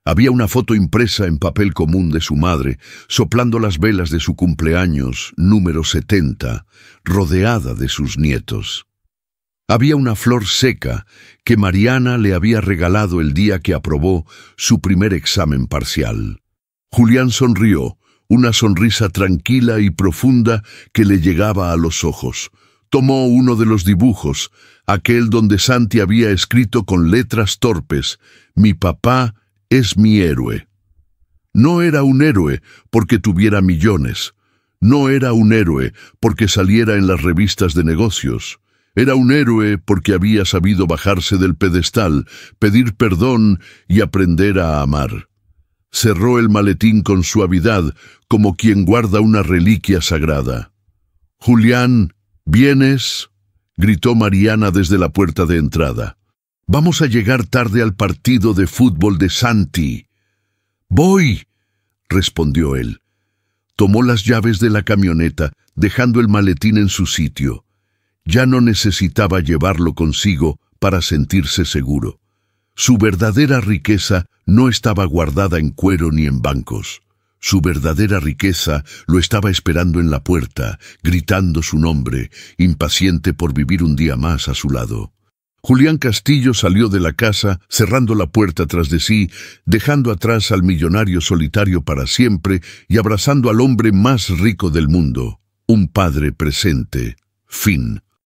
Había una foto impresa en papel común de su madre, soplando las velas de su cumpleaños, número 70, rodeada de sus nietos. Había una flor seca que Mariana le había regalado el día que aprobó su primer examen parcial. Julián sonrió, una sonrisa tranquila y profunda que le llegaba a los ojos. Tomó uno de los dibujos, aquel donde Santi había escrito con letras torpes: «Mi papá es mi héroe». No era un héroe porque tuviera millones. No era un héroe porque saliera en las revistas de negocios. Era un héroe porque había sabido bajarse del pedestal, pedir perdón y aprender a amar. Cerró el maletín con suavidad, como quien guarda una reliquia sagrada. «Julián, ¿vienes?», gritó Mariana desde la puerta de entrada. «Vamos a llegar tarde al partido de fútbol de Santi». «Voy», respondió él. Tomó las llaves de la camioneta, dejando el maletín en su sitio. Ya no necesitaba llevarlo consigo para sentirse seguro. Su verdadera riqueza no estaba guardada en cuero ni en bancos. Su verdadera riqueza lo estaba esperando en la puerta, gritando su nombre, impaciente por vivir un día más a su lado. Julián Castillo salió de la casa, cerrando la puerta tras de sí, dejando atrás al millonario solitario para siempre y abrazando al hombre más rico del mundo. Un padre presente. Fin.